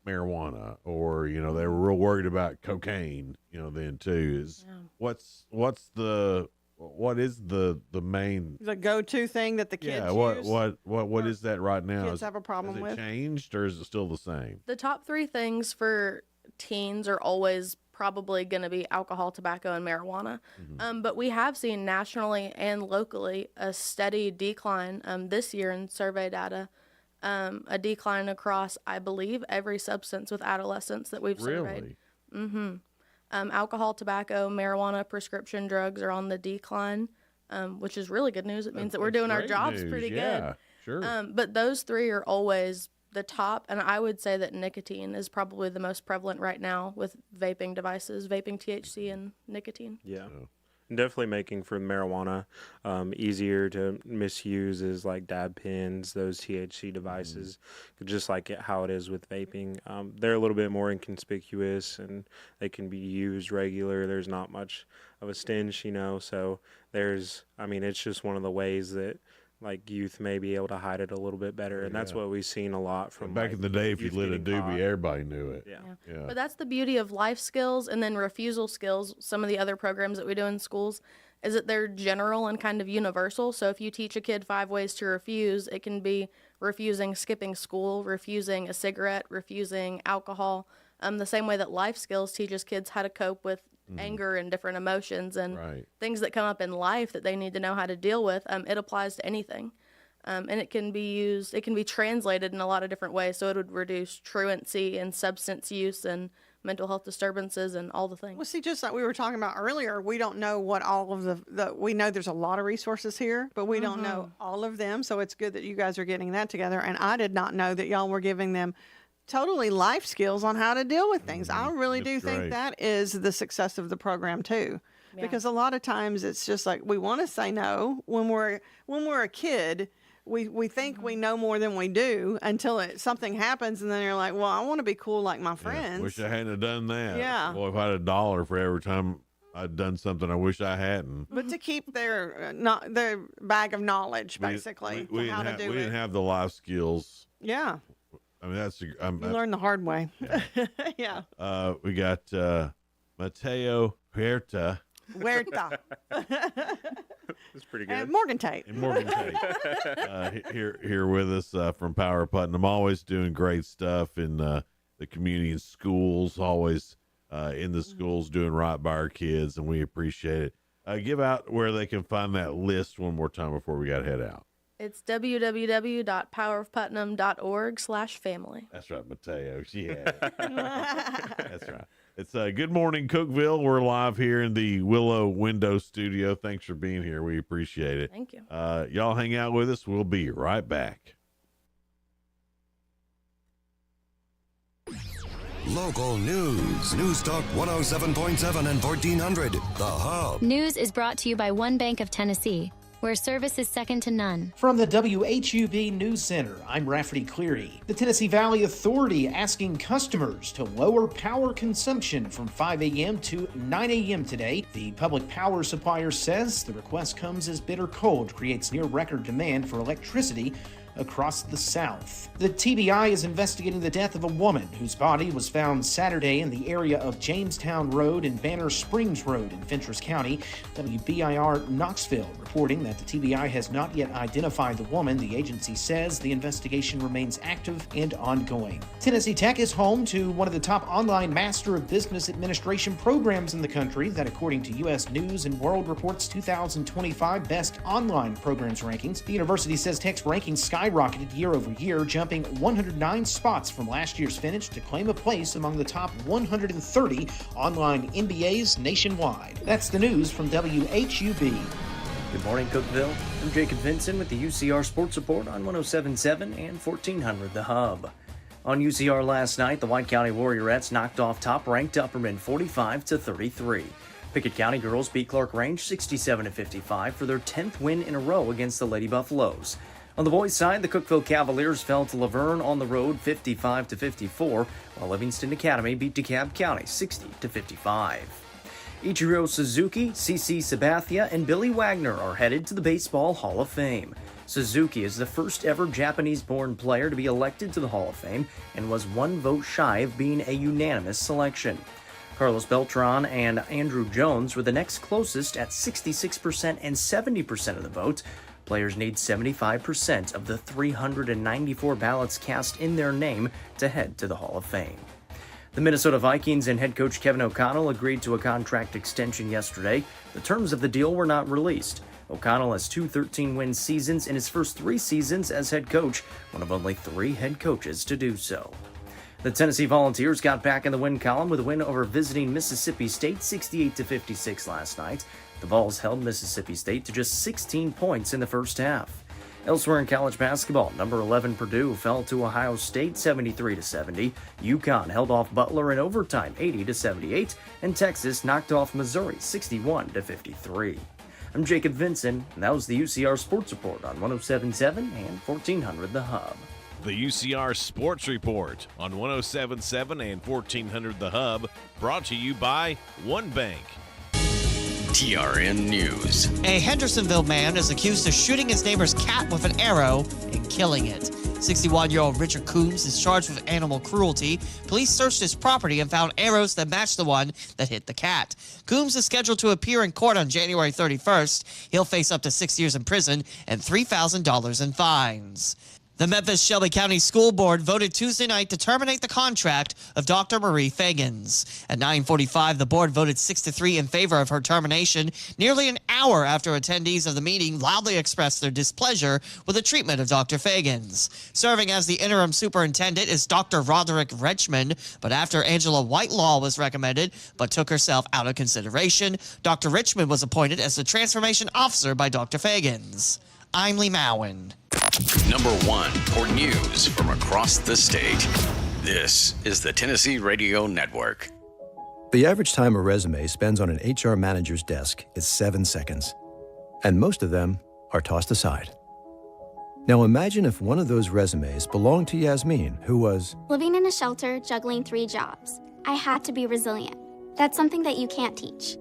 marijuana, or they were real worried about cocaine. Then too what is the main go-to thing that the kids use? What is that right now? Kids have a problem has with? it changed, or is it still the same? The top 3 things for teens are always probably going to be alcohol, tobacco, and marijuana. But we have seen nationally and locally a steady decline this year in survey data, a decline across, I believe, every substance with adolescents that we've surveyed. Really? Alcohol, tobacco, marijuana, prescription drugs are on the decline, which is really good news. It means that we're doing our jobs pretty good. Sure. But those 3 are always the top, and I would say that nicotine is probably the most prevalent right now with vaping devices, vaping THC and nicotine. Yeah. Definitely making for marijuana easier to misuse is like dab pens, those THC devices, just like how it is with vaping. They're a little bit more inconspicuous and they can be used regular. There's not much of a stench, so it's just one of the ways that like youth may be able to hide it a little bit better, and that's what we've seen a lot from back in the day. If you lit a doobie, everybody knew it. Yeah. But that's the beauty of life skills and then refusal skills. Some of the other programs that we do in schools is that they're general and kind of universal. So if you teach a kid 5 ways to refuse, it can be refusing skipping school, refusing a cigarette, refusing alcohol. The same way that life skills teaches kids how to cope with anger and different emotions and things that come up in life that they need to know how to deal with. It applies to anything. And it can be translated in a lot of different ways. So it would reduce truancy and substance use and mental health disturbances and all the things. Well, see, just like we were talking about earlier, we don't know what all of we know there's a lot of resources here, but we don't know all of them. So it's good that you guys are getting that together. And I did not know that y'all were giving them totally life skills on how to deal with things. I really do think that is the success of the program too. Yeah. Because a lot of times it's just like we want to say no when we're a kid. We think we know more than we do until something happens, and then you're like, well, I want to be cool like my friends. Wish I hadn't have done that. Yeah. Well, if I had $1 for every time I'd done something I wish I hadn't. But to keep their bag of knowledge, basically, we didn't have the life skills. Yeah. I mean, you learn the hard way. Yeah. We got Mateo Huerta. That's pretty good. Morgan Tate. Here with us from Power Putnam. Always doing great stuff in the community and schools. Always in the schools doing right by our kids, and we appreciate it. Give out where they can find that list one more time before we got to head out. It's www.powerofputnam.org/family. That's right, Mateo. She had it. That's right. It's Good Morning Cookeville. We're live here in the Willow Window Studio. Thanks for being here. We appreciate it. Thank you. Y'all hang out with us. We'll be right back. Local news. News Talk 107.7 and 1400. The Hub. News is brought to you by One Bank of Tennessee, where service is second to none. From the WHUB News Center, I'm Rafferty Cleary. The Tennessee Valley Authority asking customers to lower power consumption from 5 a.m. to 9 a.m. today. The public power supplier says the request comes as bitter cold creates near-record demand for electricity across the South. The TBI is investigating the death of a woman whose body was found Saturday in the area of Jamestown Road and Banner Springs Road in Fentress County. WBIR Knoxville reporting that the TBI has not yet identified the woman. The agency says the investigation remains active and ongoing. Tennessee Tech is home to one of the top online Master of Business Administration programs in the country that, according to U.S. News and World Report's 2025 Best Online Programs rankings. The university says Tech's ranking skyrocketed year over year, jumping 109 spots from last year's finish to claim a place among the top 130 online MBAs nationwide. That's the news from WHUB. Good morning, Cookeville. I'm Jacob Vinson with the UCR Sports Report on 107.7 and 1400 The Hub. On UCR last night, the White County Warriorettes knocked off top-ranked Upperman 45-33. Pickett County girls beat Clark Range 67-55 for their 10th win in a row against the Lady Buffaloes. On the boys' side, the Cookeville Cavaliers fell to Laverne on the road 55-54, while Livingston Academy beat DeKalb County 60-55. Ichiro Suzuki, CC Sabathia, and Billy Wagner are headed to the Baseball Hall of Fame. Suzuki is the first ever Japanese-born player to be elected to the Hall of Fame and was one vote shy of being a unanimous selection. Carlos Beltran and Andrew Jones were the next closest at 66% and 70% of the vote. Players need 75% of the 394 ballots cast in their name to head to the Hall of Fame. The Minnesota Vikings and head coach Kevin O'Connell agreed to a contract extension yesterday. The terms of the deal were not released. O'Connell has 2 13-win seasons in his first 3 seasons as head coach, one of only 3 head coaches to do so. The Tennessee Volunteers got back in the win column with a win over visiting Mississippi State 68-56 last night. The Vols held Mississippi State to just 16 points in the first half. Elsewhere in college basketball, number 11 Purdue fell to Ohio State 73-70. UConn held off Butler in overtime 80-78, and Texas knocked off Missouri 61-53. I'm Jacob Vinson, and that was the UCR Sports Report on 107.7 and 1400 The Hub. The UCR Sports Report on 107.7 and 1400 The Hub, brought to you by One Bank. TRN News. A Hendersonville man is accused of shooting his neighbor's cat with an arrow and killing it. 61-year-old Richard Coombs is charged with animal cruelty. Police searched his property and found arrows that matched the one that hit the cat. Coombs is scheduled to appear in court on January 31st. He'll face up to 6 years in prison and $3,000 in fines. The Memphis-Shelby County School Board voted Tuesday night to terminate the contract of Dr. Marie Fagans. At 9:45, the board voted 6-3 in favor of her termination, nearly an hour after attendees of the meeting loudly expressed their displeasure with the treatment of Dr. Fagans. Serving as the interim superintendent is Dr. Roderick Retchman, but after Angela Whitelaw was recommended but took herself out of consideration, Dr. Richmond was appointed as the transformation officer by Dr. Fagans. I'm Lee Mowen. Number 1 for news from across the state. This is the Tennessee Radio Network. The average time a resume spends on an HR manager's desk is 7 seconds, and most of them are tossed aside. Now imagine if one of those resumes belonged to Yasmin, who was living in a shelter, juggling 3 jobs. I had to be resilient. That's something that you can't teach.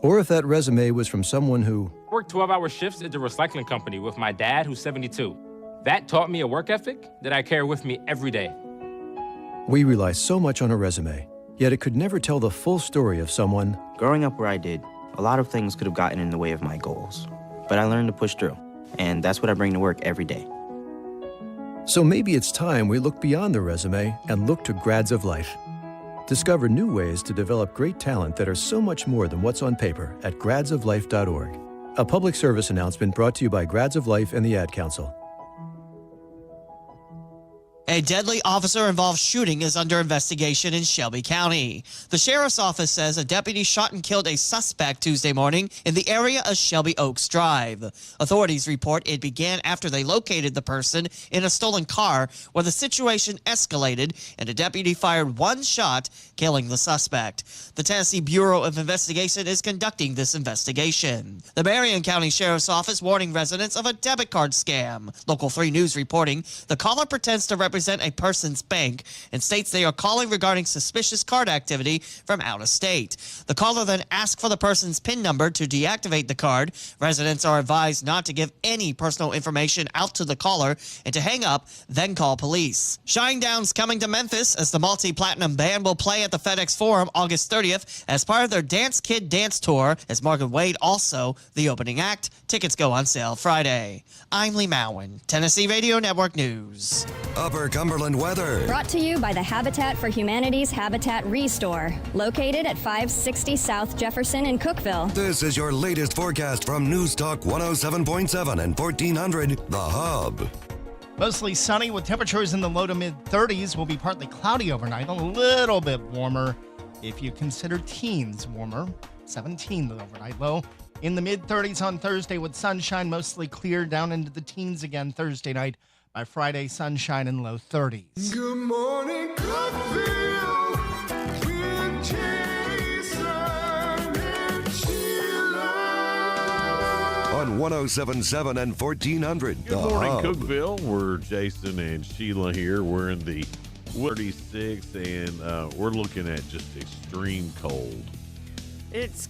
or if that resume was from someone who worked 12-hour shifts at the recycling company with my dad, who's 72. That taught me a work ethic that I carry with me every day. We rely so much on a resume, yet it could never tell the full story of someone. Growing up where I did, a lot of things could have gotten in the way of my goals, but I learned to push through, and that's what I bring to work every day. So maybe it's time we look beyond the resume and look to Grads of Life. Discover new ways to develop great talent that are so much more than what's on paper at gradsoflife.org. A public service announcement brought to you by Grads of Life and the Ad Council. A deadly officer-involved shooting is under investigation in Shelby County. The sheriff's office says a deputy shot and killed a suspect Tuesday morning in the area of Shelby Oaks Drive. Authorities report it began after they located the person in a stolen car, where the situation escalated and a deputy fired one shot, killing the suspect. The Tennessee Bureau of Investigation is conducting this investigation. The Marion County Sheriff's Office warning residents of a debit card scam. Local 3 News reporting the caller pretends to represent a person's bank and states they are calling regarding suspicious card activity from out of state. The caller then asks for the person's PIN number to deactivate the card. Residents are advised not to give any personal information out to the caller and to hang up, then call police. Shinedown's coming to Memphis as the multi-platinum band will play at the FedEx Forum August 30th as part of their Dance Kid Dance Tour, as Margaret Wade also the opening act. Tickets go on sale Friday. I'm Lee Mowen, Tennessee Radio Network News. Upper Cumberland weather. Brought to you by the Habitat for Humanity's Habitat Restore, located at 560 South Jefferson in Cookeville. This is your latest forecast from News Talk 107.7 and 1400, The Hub. Mostly sunny with temperatures in the low to mid 30s. Will be partly cloudy overnight, a little bit warmer if you consider teens warmer. 17 the overnight low. In the mid 30s on Thursday with sunshine, mostly clear, down into the teens again Thursday night. By Friday, sunshine in low 30s. Good morning, Cookeville, with Jason and Sheila. On 107.7 and 1400, Good morning, Cookeville. We're Jason and Sheila here. We're in the 36, and we're looking at just extreme cold. It's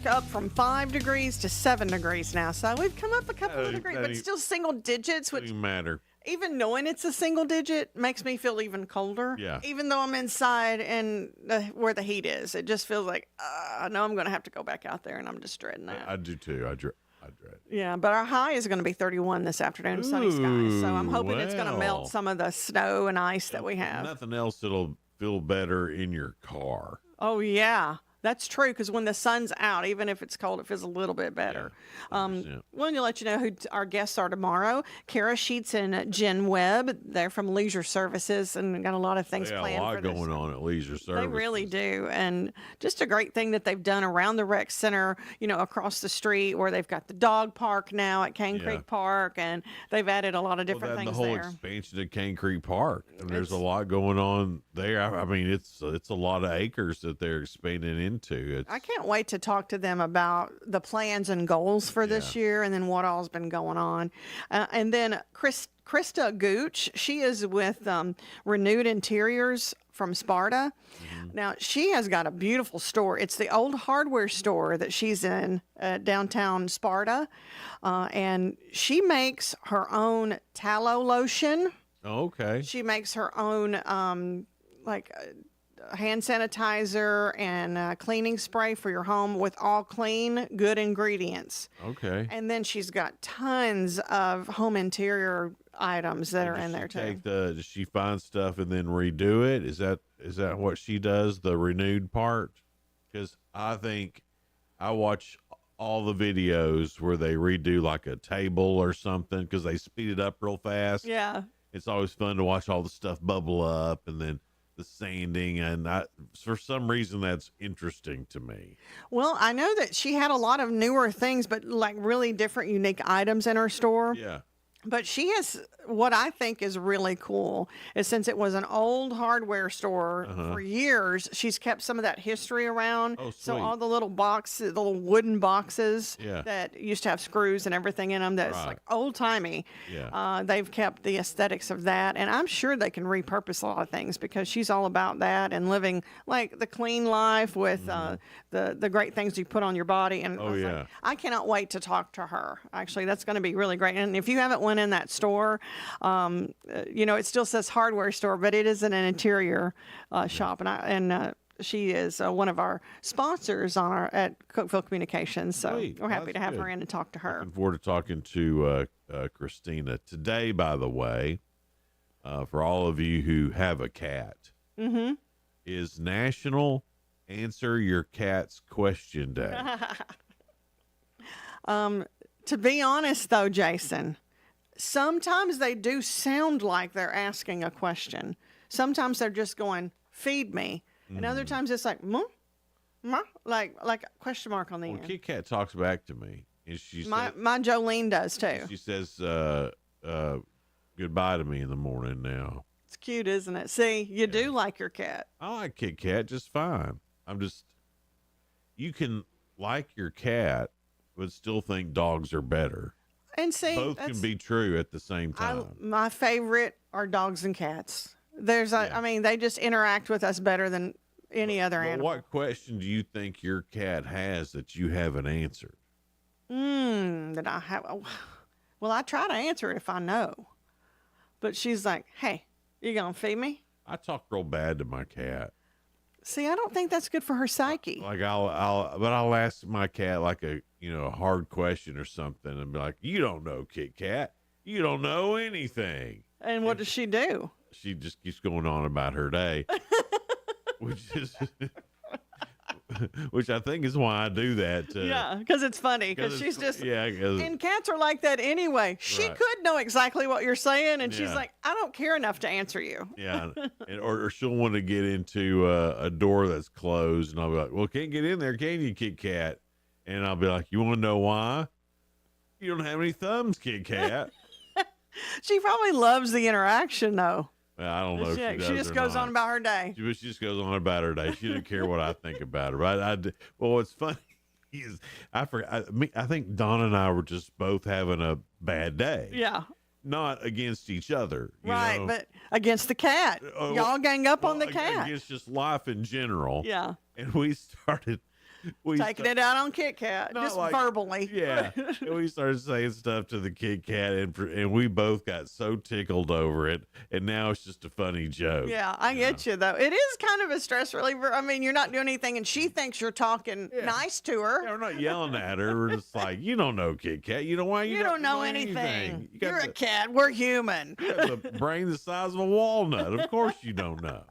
up from 5 degrees to 7 degrees now, so we've come up a couple of degrees, but still single digits. Which doesn't matter. Even knowing it's a single digit makes me feel even colder. Yeah. Even though I'm inside and where the heat is, it just feels like I know I'm going to have to go back out there, and I'm just dreading that. I do too. I dread. Yeah, but our high is going to be 31 this afternoon, sunny skies. So I'm hoping it's going to melt some of the snow and ice that we have. Nothing else that'll feel better in your car. Oh yeah. That's true, because when the sun's out, even if it's cold, it feels a little bit better. Wanted to let you know who our guests are tomorrow. Kara Sheets and Jen Webb. They're from Leisure Services and got a lot of things planned for this. A lot going on at Leisure Services. They really do. And just a great thing that they've done around the rec center, across the street, where they've got the dog park now at Cane Creek Park, and they've added a lot of different things there. The whole expansion of Cane Creek Park. And there's a lot going on there. I mean, it's a lot of acres that they're expanding into. I can't wait to talk to them about the plans and goals for this year, and then what all's been going on. And then Krista Gooch, she is with Renewed Interiors from Sparta. Now, she has got a beautiful store. It's the old hardware store that she's in downtown Sparta. And she makes her own tallow lotion. Okay. She makes her own, hand sanitizer and cleaning spray for your home with all clean, good ingredients. Okay. And then she's got tons of home interior items that are in there too. Does she find stuff and then redo it? Is that what she does, the renewed part? Because I think I watch all the videos where they redo like a table or something because they speed it up real fast. Yeah. It's always fun to watch all the stuff bubble up and then the sanding, and for some reason that's interesting to me. Well, I know that she had a lot of newer things, but like really different, unique items in her store. Yeah. But she has what I think is really cool is since it was an old hardware store for years, she's kept some of that history around. Oh, so sweet. all the little boxes, the little wooden boxes Yeah. that used to have screws and everything in them that's Right. like old timey. Yeah. They've kept the aesthetics of that. And I'm sure they can repurpose a lot of things because she's all about that and living like the clean life with the great things you put on your body. And Oh, yeah. I cannot wait to talk to her. Actually, that's going to be really great. And if you haven't went in that store, it still says hardware store, but it is an interior shop. And she is one of our sponsors at Cookeville Communications. So Sweet. we're happy to have That's her good. in and talk to her. Looking forward to talking to Christina today, by the way, for all of you who have a cat, is National Answer Your Cat's Question Day. To be honest, though, Jason, sometimes they do sound like they're asking a question. Sometimes they're just going, feed me. And other times it's like, like a question mark on the Well, end. Kit Kat talks back to me, and she My Jolene does too. She says goodbye to me in the morning now. It's cute, isn't it? See, you do like your cat. I like Kit Kat just fine. You can like your cat, but still think dogs are better. And see, Both can be true at the same time. My favorite are dogs and cats. They just interact with us better than any other But animal. what question do you think your cat has that you haven't answered? That I have. Well, I try to answer it if I know. But she's like, hey, you going to feed me? I talk real bad to my cat. See, I don't think that's good for her psyche. Like I'll ask my cat like a hard question or something and be like, you don't know, Kit Kat. You don't know anything. And what does she do? She just keeps going on about her day, which I think is why I do that. Yeah, because it's funny. Because she's just and cats are like that anyway. She Right. could know exactly what you're saying, and she's Yeah. like, I don't care enough to answer you. Yeah, or she'll want to get into a door that's closed, and I'll be like, "Well, can't get in there, can you, Kit Kat?" And I'll be like, "You want to know why? You don't have any thumbs, Kit Kat." She probably loves the interaction, though. Well, I don't know if she does She just or goes not. on about her day. She just goes on about her day. She doesn't care what I think about her. But well, what's funny is I think Donna and I were just both having a bad day. Yeah. Not against each other. You Right, know? but against the cat. Y'all gang up on the cat. Against just life in general. Yeah. And we started Taking it out on Kit Kat, Not just like- verbally. Yeah, and we started saying stuff to the Kit Kat, and we both got so tickled over it, and now it's just a funny joke. Yeah, I get you, though. It is kind of a stress reliever. I mean, you're not doing anything, and she thinks you're talking nice to her. Yeah, we're not yelling at her. We're just like, you don't know Kit Kat. You know why You don't know anything. You got You're a cat. We're human. You got the brain the size of a walnut. Of course you don't know.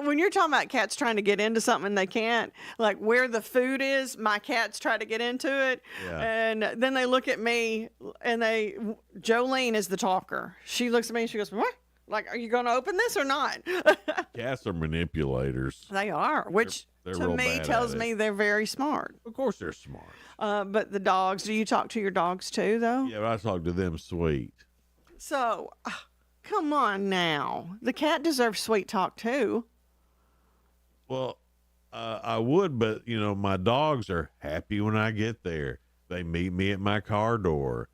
When you're talking about cats trying to get into something and they can't, like where the food is, my cats try to get into it. Yeah. And then they look at me and Jolene is the talker. She looks at me and she goes, what? Like, are you going to open this or not? Cats are manipulators. They are, which They're to real me bad tells at it. me they're very smart. Of course they're smart. But the dogs, do you talk to your dogs too, though? Yeah, but I talk to them sweet. So, come on now. The cat deserves sweet talk too. Well, I would, but my dogs are happy when I get there. They meet me at my car door.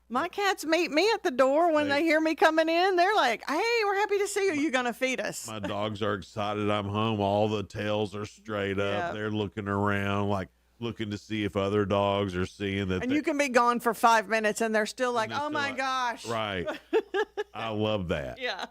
My cats meet me at the door when they hear me coming in. They're like, "Hey, we're happy to see you. You gonna feed us?" My dogs are excited I'm home. All the tails are straight up. Yeah. They're looking around, like looking to see if other dogs are seeing that. And you can be gone for 5 minutes, and they're still like, they're "Oh still my like- gosh!" Right. I love that. Yeah.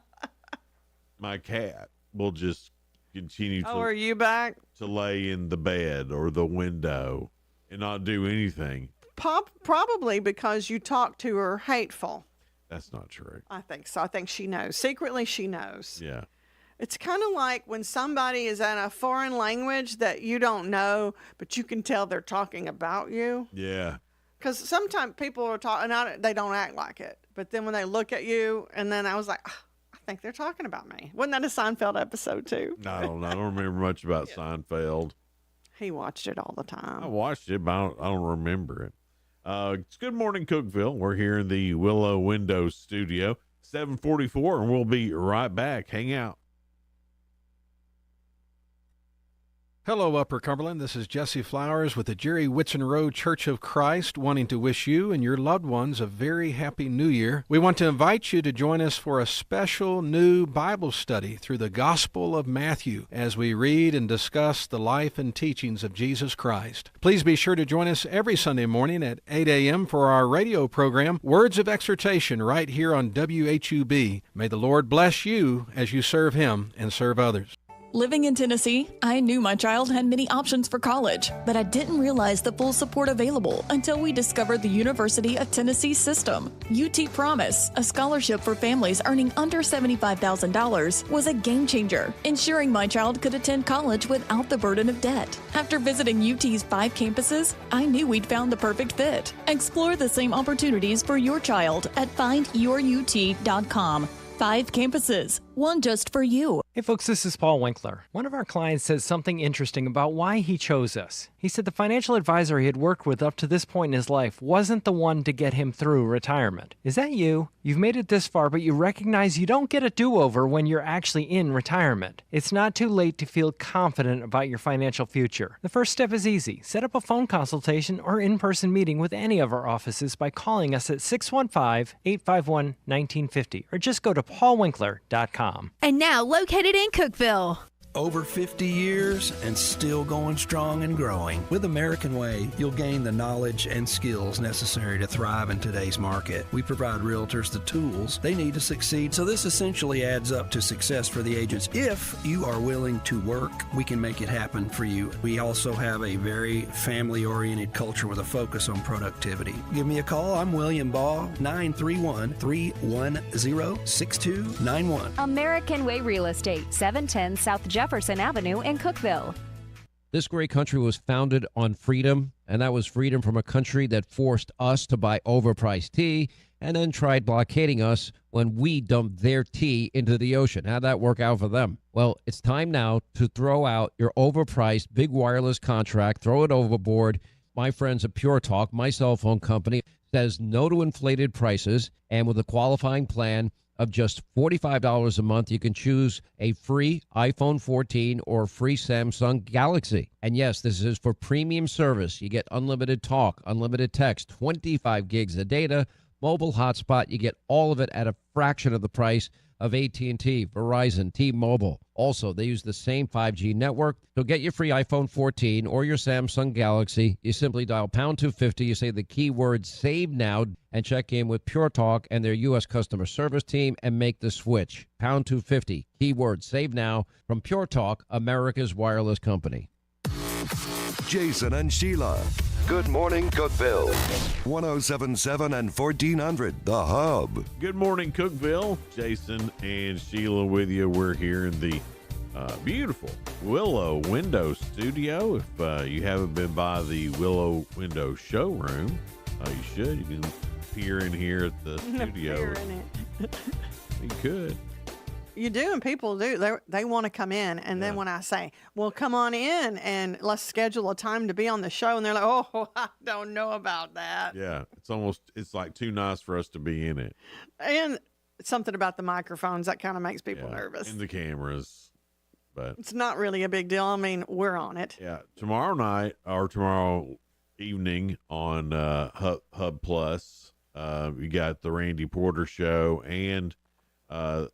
My cat will just continue Oh, are you back? to lay in the bed or the window and not do anything. Probably because you talk to her hateful. That's not true. I think so. I think she knows. Secretly, she knows. Yeah. It's kind of like when somebody is in a foreign language that you don't know, but you can tell they're talking about you. Yeah. Because sometimes people are talking, they don't act like it. But then when they look at you, and then I was like, I think they're talking about me. Wasn't that a Seinfeld episode too? I don't know. I don't remember much about Seinfeld. He watched it all the time. I watched it, but I don't remember it. It's Good Morning Cookeville. We're here in the Willow Window Studio, 7:44, and we'll be right back. Hang out. Hello, Upper Cumberland. This is Jesse Flowers with the Jerry Whitson Road Church of Christ, wanting to wish you and your loved ones a very happy New Year. We want to invite you to join us for a special new Bible study through the Gospel of Matthew as we read and discuss the life and teachings of Jesus Christ. Please be sure to join us every Sunday morning at 8 a.m. for our radio program, Words of Exhortation, right here on WHUB. May the Lord bless you as you serve Him and serve others. Living in Tennessee, I knew my child had many options for college, but I didn't realize the full support available until we discovered the University of Tennessee system. UT Promise, a scholarship for families earning under $75,000, was a game changer, ensuring my child could attend college without the burden of debt. After visiting UT's 5 campuses, I knew we'd found the perfect fit. Explore the same opportunities for your child at findyourut.com. 5 campuses, one just for you. Hey folks, this is Paul Winkler. One of our clients said something interesting about why he chose us. He said the financial advisor he had worked with up to this point in his life wasn't the one to get him through retirement. Is that you? You've made it this far, but you recognize you don't get a do-over when you're actually in retirement. It's not too late to feel confident about your financial future. The first step is easy. Set up a phone consultation or in-person meeting with any of our offices by calling us at 615-851-1950 or just go to paulwinkler.com. And now located in Cookeville. Over 50 years and still going strong and growing. With American Way, you'll gain the knowledge and skills necessary to thrive in today's market. We provide realtors the tools they need to succeed, so this essentially adds up to success for the agents. If you are willing to work, we can make it happen for you. We also have a very family-oriented culture with a focus on productivity. Give me a call. I'm William Baugh, 931-310-6291. American Way Real Estate, 710 South Jefferson Avenue in Cookeville. This great country was founded on freedom, and that was freedom from a country that forced us to buy overpriced tea and then tried blockading us when we dumped their tea into the ocean. How'd that work out for them? Well, it's time now to throw out your overpriced big wireless contract, throw it overboard. My friends at Pure Talk, my cell phone company, says no to inflated prices, and with a qualifying plan of just $45 a month, you can choose a free iPhone 14 or free Samsung Galaxy. And yes, this is for premium service. You get unlimited talk, unlimited text, 25 gigs of data, mobile hotspot. You get all of it at a fraction of the price of AT&T, Verizon, T-Mobile. Also, they use the same 5G network. So get your free iPhone 14 or your Samsung Galaxy. You simply dial pound 250. You say the keyword save now and check in with Pure Talk and their U.S. customer service team and make the switch. Pound 250, keyword save now from Pure Talk, America's wireless company. Jason and Sheila. Good Morning Cookeville. 1077 and 1400, The Hub. Good morning, Cookeville. Jason and Sheila with you. We're here in the beautiful Willow Window Studio. If you haven't been by the Willow Window showroom, you should. You can peer in here at the studio. Peer in it. You could. You do, and people do. They want to come in, and then when I say, well, come on in, and let's schedule a time to be on the show, and they're like, oh, I don't know about that. Yeah, it's like too nice for us to be in it. And something about the microphones, that kind of makes people nervous. And the cameras, but it's not really a big deal. I mean, we're on it. Yeah, tomorrow night or tomorrow evening on Hub Plus, You got the Randy Porter show and a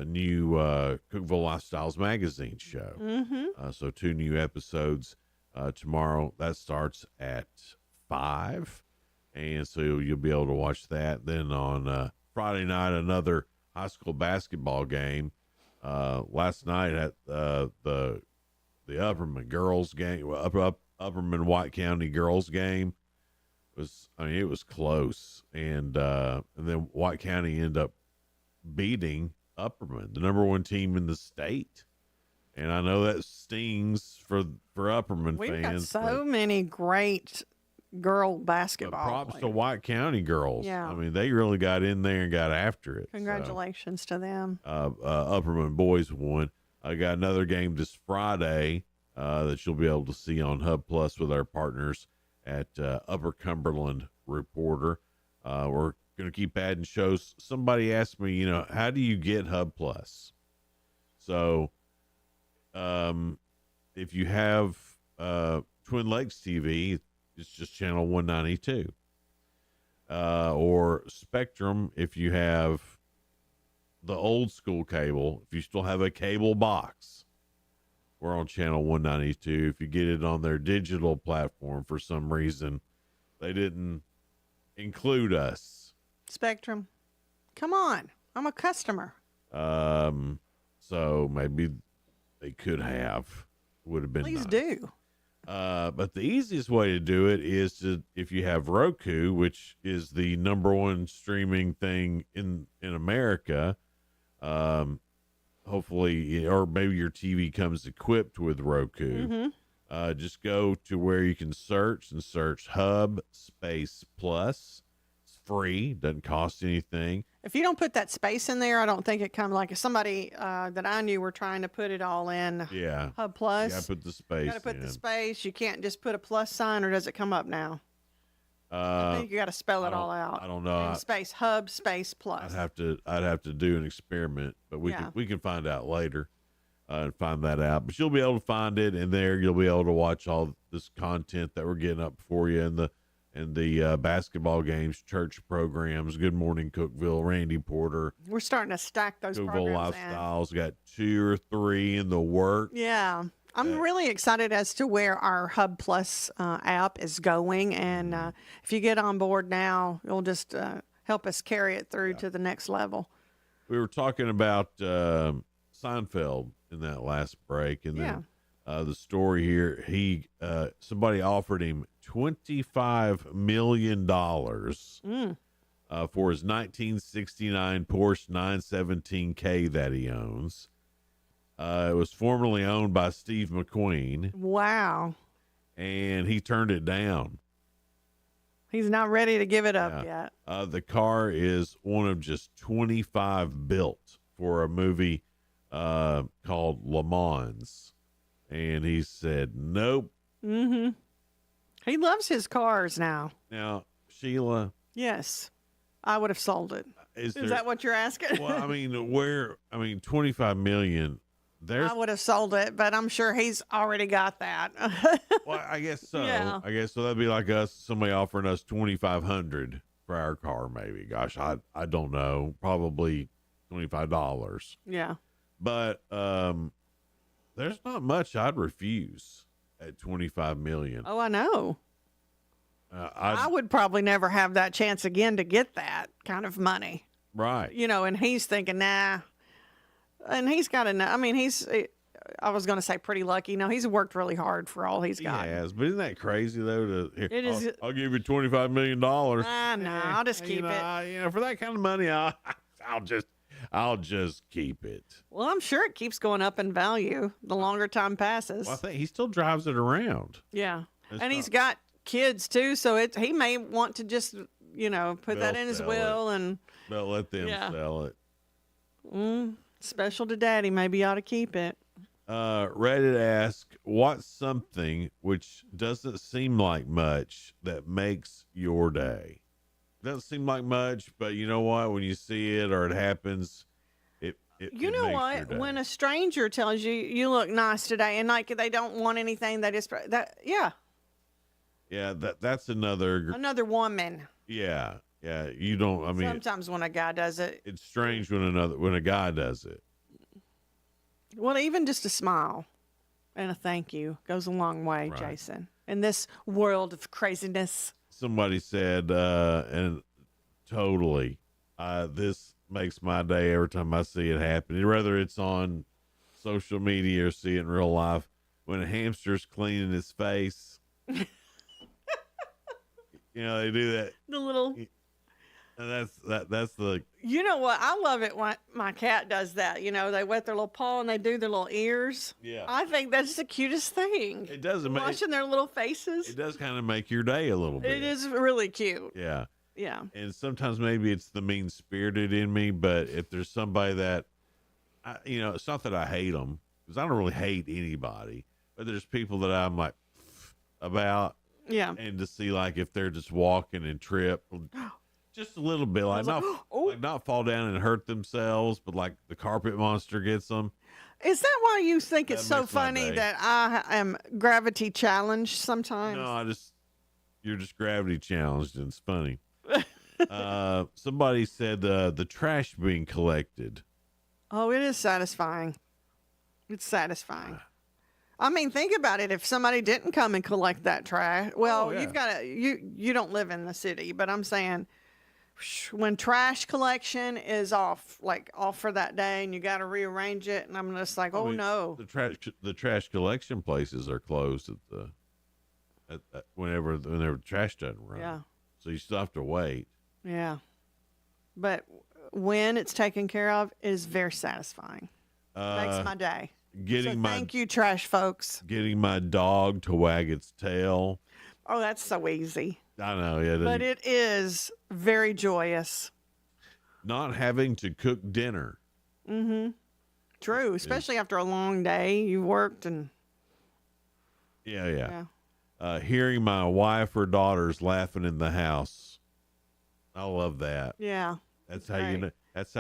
new Cookeville Lifestyles magazine show. Mm-hmm. So 2 new episodes tomorrow. That starts at 5, and so you'll be able to watch that. Then on Friday night, another high school basketball game. Last night at the Upperman girls game, Upperman White County girls game it was close, and then White County ended up beating Upperman, the number 1 team in the state. And I know that stings for Upperman We've fans. got so many great girl basketball Props players. to White County girls. Yeah. I mean, they really got in there and got after it. Congratulations to them. Upperman boys won. I got another game this Friday that you'll be able to see on Hub Plus with our partners at Upper Cumberland Reporter. We're going to keep adding shows. Somebody asked me, how do you get Hub Plus? So if you have Twin Lakes TV, it's just channel 192. Or Spectrum, if you have the old school cable, if you still have a cable box, we're on channel 192. If you get it on their digital platform, for some reason, they didn't include us. Spectrum. Come on. I'm a customer. So maybe they could have. Would have been Please nice. do. But the easiest way to do it is if you have Roku, which is the number 1 streaming thing in America, hopefully, or maybe your TV comes equipped with Roku. Mm-hmm. Just go to where you can search Hub Space Plus. It's free, doesn't cost anything. If you don't put that space in there, I don't think it comes. Like if somebody that I knew were trying to put it all in. Yeah. Hub Plus. Yeah, put the space. You got to put in. the space. You can't just put a plus sign, or does it come up now? I think you got to spell it all out. I don't know. Space Hub Space Plus. I'd have to do an experiment, but we can find out later and find that out. But you'll be able to find it, and there you'll be able to watch all this content that we're getting up for you, and the basketball games, church programs, Good Morning Cookeville, Randy Porter. We're starting to stack those Cookeville programs Lifestyles. Got 2 or 3 in the works. Yeah. I'm really excited as to where our Hub Plus app is going. And if you get on board now, it'll just help us carry it through to the next level. We were talking about Seinfeld in that last break. And then the story here, somebody offered him $25 million for his 1969 Porsche 917K that he owns. It was formerly owned by Steve McQueen. Wow. And he turned it down. He's not ready to give it up yet. The car is one of just 25 built for a movie called Le Mans. And he said, nope. Mm-hmm. He loves his cars now. Now, Sheila. Yes. I would have sold it. Is that what you're asking? Well, I mean, 25 million. I would have sold it, but I'm sure he's already got that. Well, I guess so. Yeah. I guess so. That'd be like somebody offering us $2,500 for our car, maybe. Gosh, I don't know. Probably $25. Yeah. But there's not much I'd refuse at $25 million. Oh, I know. I would probably never have that chance again to get that kind of money. Right. And he's thinking, nah. And he's got enough. I mean, I was going to say pretty lucky. No, he's worked really hard for all he's got. He has, but isn't that crazy though? It is. I'll give you $25 million. No, I'll just keep it. For that kind of money, I'll just keep it. Well, I'm sure it keeps going up in value the longer time passes. Well, I think he still drives it around. Yeah, he's got kids too, so he may want to just put that in his will and let them sell it. Special to Daddy. Maybe you ought to keep it. Reddit ask, what's something which doesn't seem like much that makes your day? Doesn't seem like much, but you know what? When you see it or it happens, it you know makes what? your day. When a stranger tells you you look nice today, and like they don't want anything, they just Yeah, that's another woman. Yeah. Yeah, you don't. I mean, Sometimes when a guy does it, it's strange when a guy does it. well, even just a smile and a thank you goes a long way, Right. Jason. In this world of craziness. Somebody said, and totally, this makes my day every time I see it happen. Whether it's on social media or see it in real life, when a hamster's cleaning his face, they do that. The little. And that's the. You know what? I love it when my cat does that. They wet their little paw and they do their little ears. Yeah. I think that's the cutest thing. It does. Watching their little faces. It does kind of make your day a little bit. It is really cute. Yeah. Yeah. And sometimes maybe it's the mean spirited in me, but if there's somebody that, it's not that I hate them, because I don't really hate anybody, but there's people that I'm like about. Yeah. And to see like if they're just walking and trip just a little bit, like not fall down and hurt themselves, but like the carpet monster gets them. Is that why you think it's so makes my funny day. that I am gravity challenged sometimes? No, you're just gravity challenged, and it's funny. Somebody said the trash being collected. Oh, it is satisfying. It's satisfying. I mean, think about it. If somebody didn't come and collect that trash, well, yeah. you've got to, you don't live in the city, but I'm saying when trash collection is off for that day and you got to rearrange it, and I'm just like, no. The trash collection places are closed whenever trash doesn't run. Yeah. So you still have to wait. Yeah. But when it's taken care of, it is very satisfying. Makes my day. Thank you, trash folks. Getting my dog to wag its tail. Oh, that's so easy. I know, yeah. But it is very joyous. Not having to cook dinner. Mm-hmm. True, especially after a long day. You worked and... Yeah. Hearing my wife or daughters laughing in the house. I love that. Yeah. That's how you know. That's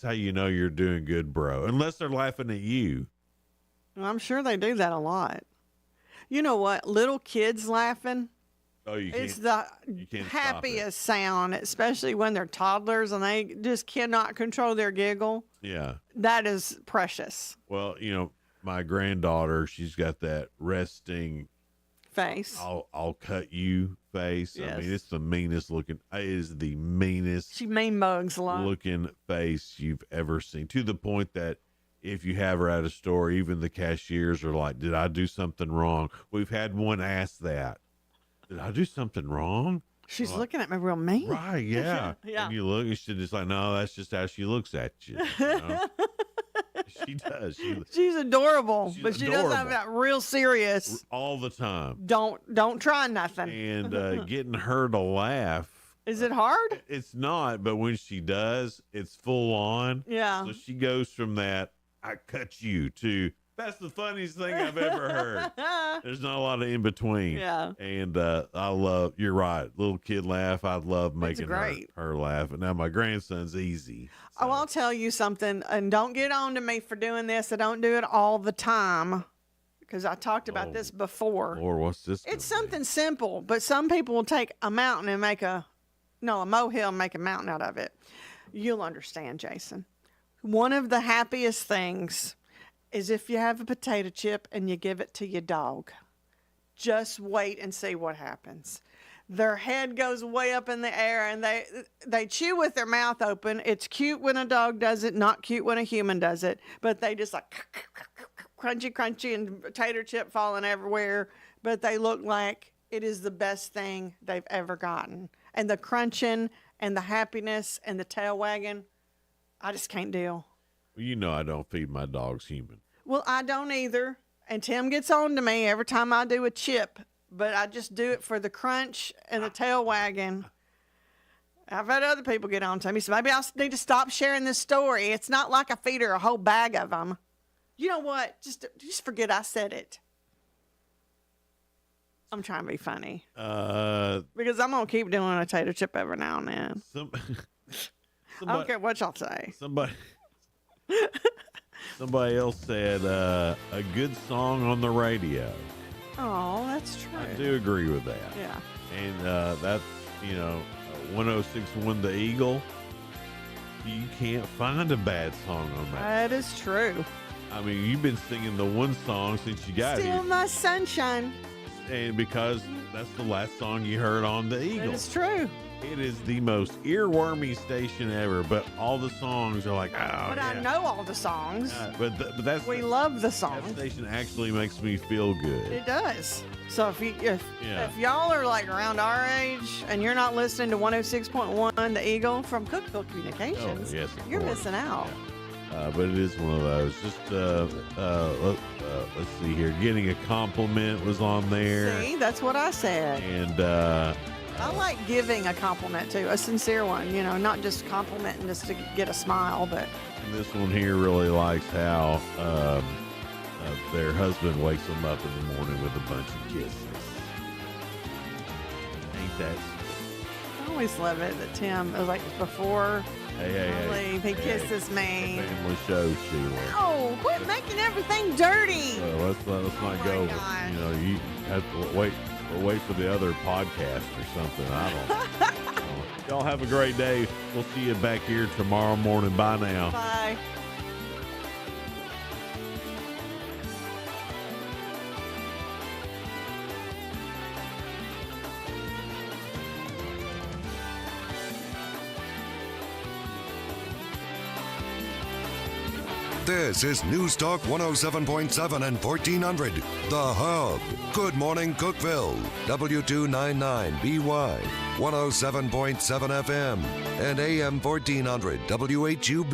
how you know you're doing good, bro. Unless they're laughing at you. Well, I'm sure they do that a lot. You know what? Little kids laughing. Oh, It's the happiest sound, especially when they're toddlers and they just cannot control their giggle. Yeah. That is precious. Well, my granddaughter, she's got that resting face. I'll cut you face. Yes. I mean, it's the meanest looking. It is the meanest. She mean mugs a lot. Looking face you've ever seen. To the point that if you have her at a store, even the cashiers are like, "Did I do something wrong?" We've had one ask that. Did I do something wrong? She's looking at me real mean. Right, yeah. Yeah. And you look, and she's just like, no, that's just how she looks at you. You She does. She's adorable, but she adorable. does have that real serious. All the time. Don't try nothing. And getting her to laugh. Is it hard? It's not, but when she does, it's full on. Yeah. So she goes from that, I cut you, to, that's the funniest thing I've ever heard. There's not a lot of in between. Yeah. And you're right, little kid laugh. I love making her laugh. And now my grandson's easy. Oh, I'll tell you something, and don't get on to me for doing this. I don't do it all the time because I talked about this before. Or what's this? It's something simple, but some people will take a mountain and make a molehill and make a mountain out of it. You'll understand, Jason. One of the happiest things is if you have a potato chip and you give it to your dog. Just wait and see what happens. Their head goes way up in the air and they chew with their mouth open. It's cute when a dog does it, not cute when a human does it. But they just like crunchy and potato chip falling everywhere. But they look like it is the best thing they've ever gotten. And the crunching and the happiness and the tail wagging, I just can't deal. Well, I don't feed my dogs human. Well, I don't either. And Tim gets on to me every time I do a chip. But I just do it for the crunch and the tail wagging. I've had other people get on to me, so maybe I need to stop sharing this story. It's not like I feed her a whole bag of them. You know what? Just forget I said it. I'm trying to be funny. Because I'm going to keep doing a tater chip every now and then. I don't care what y'all say. Somebody else said a good song on the radio. Oh, that's true. I do agree with that. Yeah. And that's 106.1 The Eagle, you can't find a bad song on that. That is true. I mean, you've been singing the one song since you got Still here. my sunshine. And because that's the last song you heard on The Eagle. That is true. It is the most earwormy station ever, but all the songs are like, oh, But yeah. I know all the songs. But that's We love the that songs. station actually makes me feel good. It does. So if Yeah. if y'all are like around our age and you're not listening to 106.1 The Eagle from Cookeville Communications, yes, of you're course. missing out. But it is one of those. Just let's see here. Getting a compliment was on there, See, that's what I said. and I like giving a compliment too, a sincere one, not just complimenting just to get a smile, but this one here really likes how their husband wakes them up in the morning with a bunch of kisses. Ain't that? I always love it that Tim, it was like before I leave, he kisses me. Family show, Sheila. Oh, quit making everything dirty. Let's not go. You have to wait for the other podcast or something. I don't. Y'all have a great day. We'll see you back here tomorrow morning. Bye now. Bye. This is News Talk 107.7 and 1400. The Hub. Good morning, Cookeville. W299BY. 107.7 FM. And AM 1400 WHUB.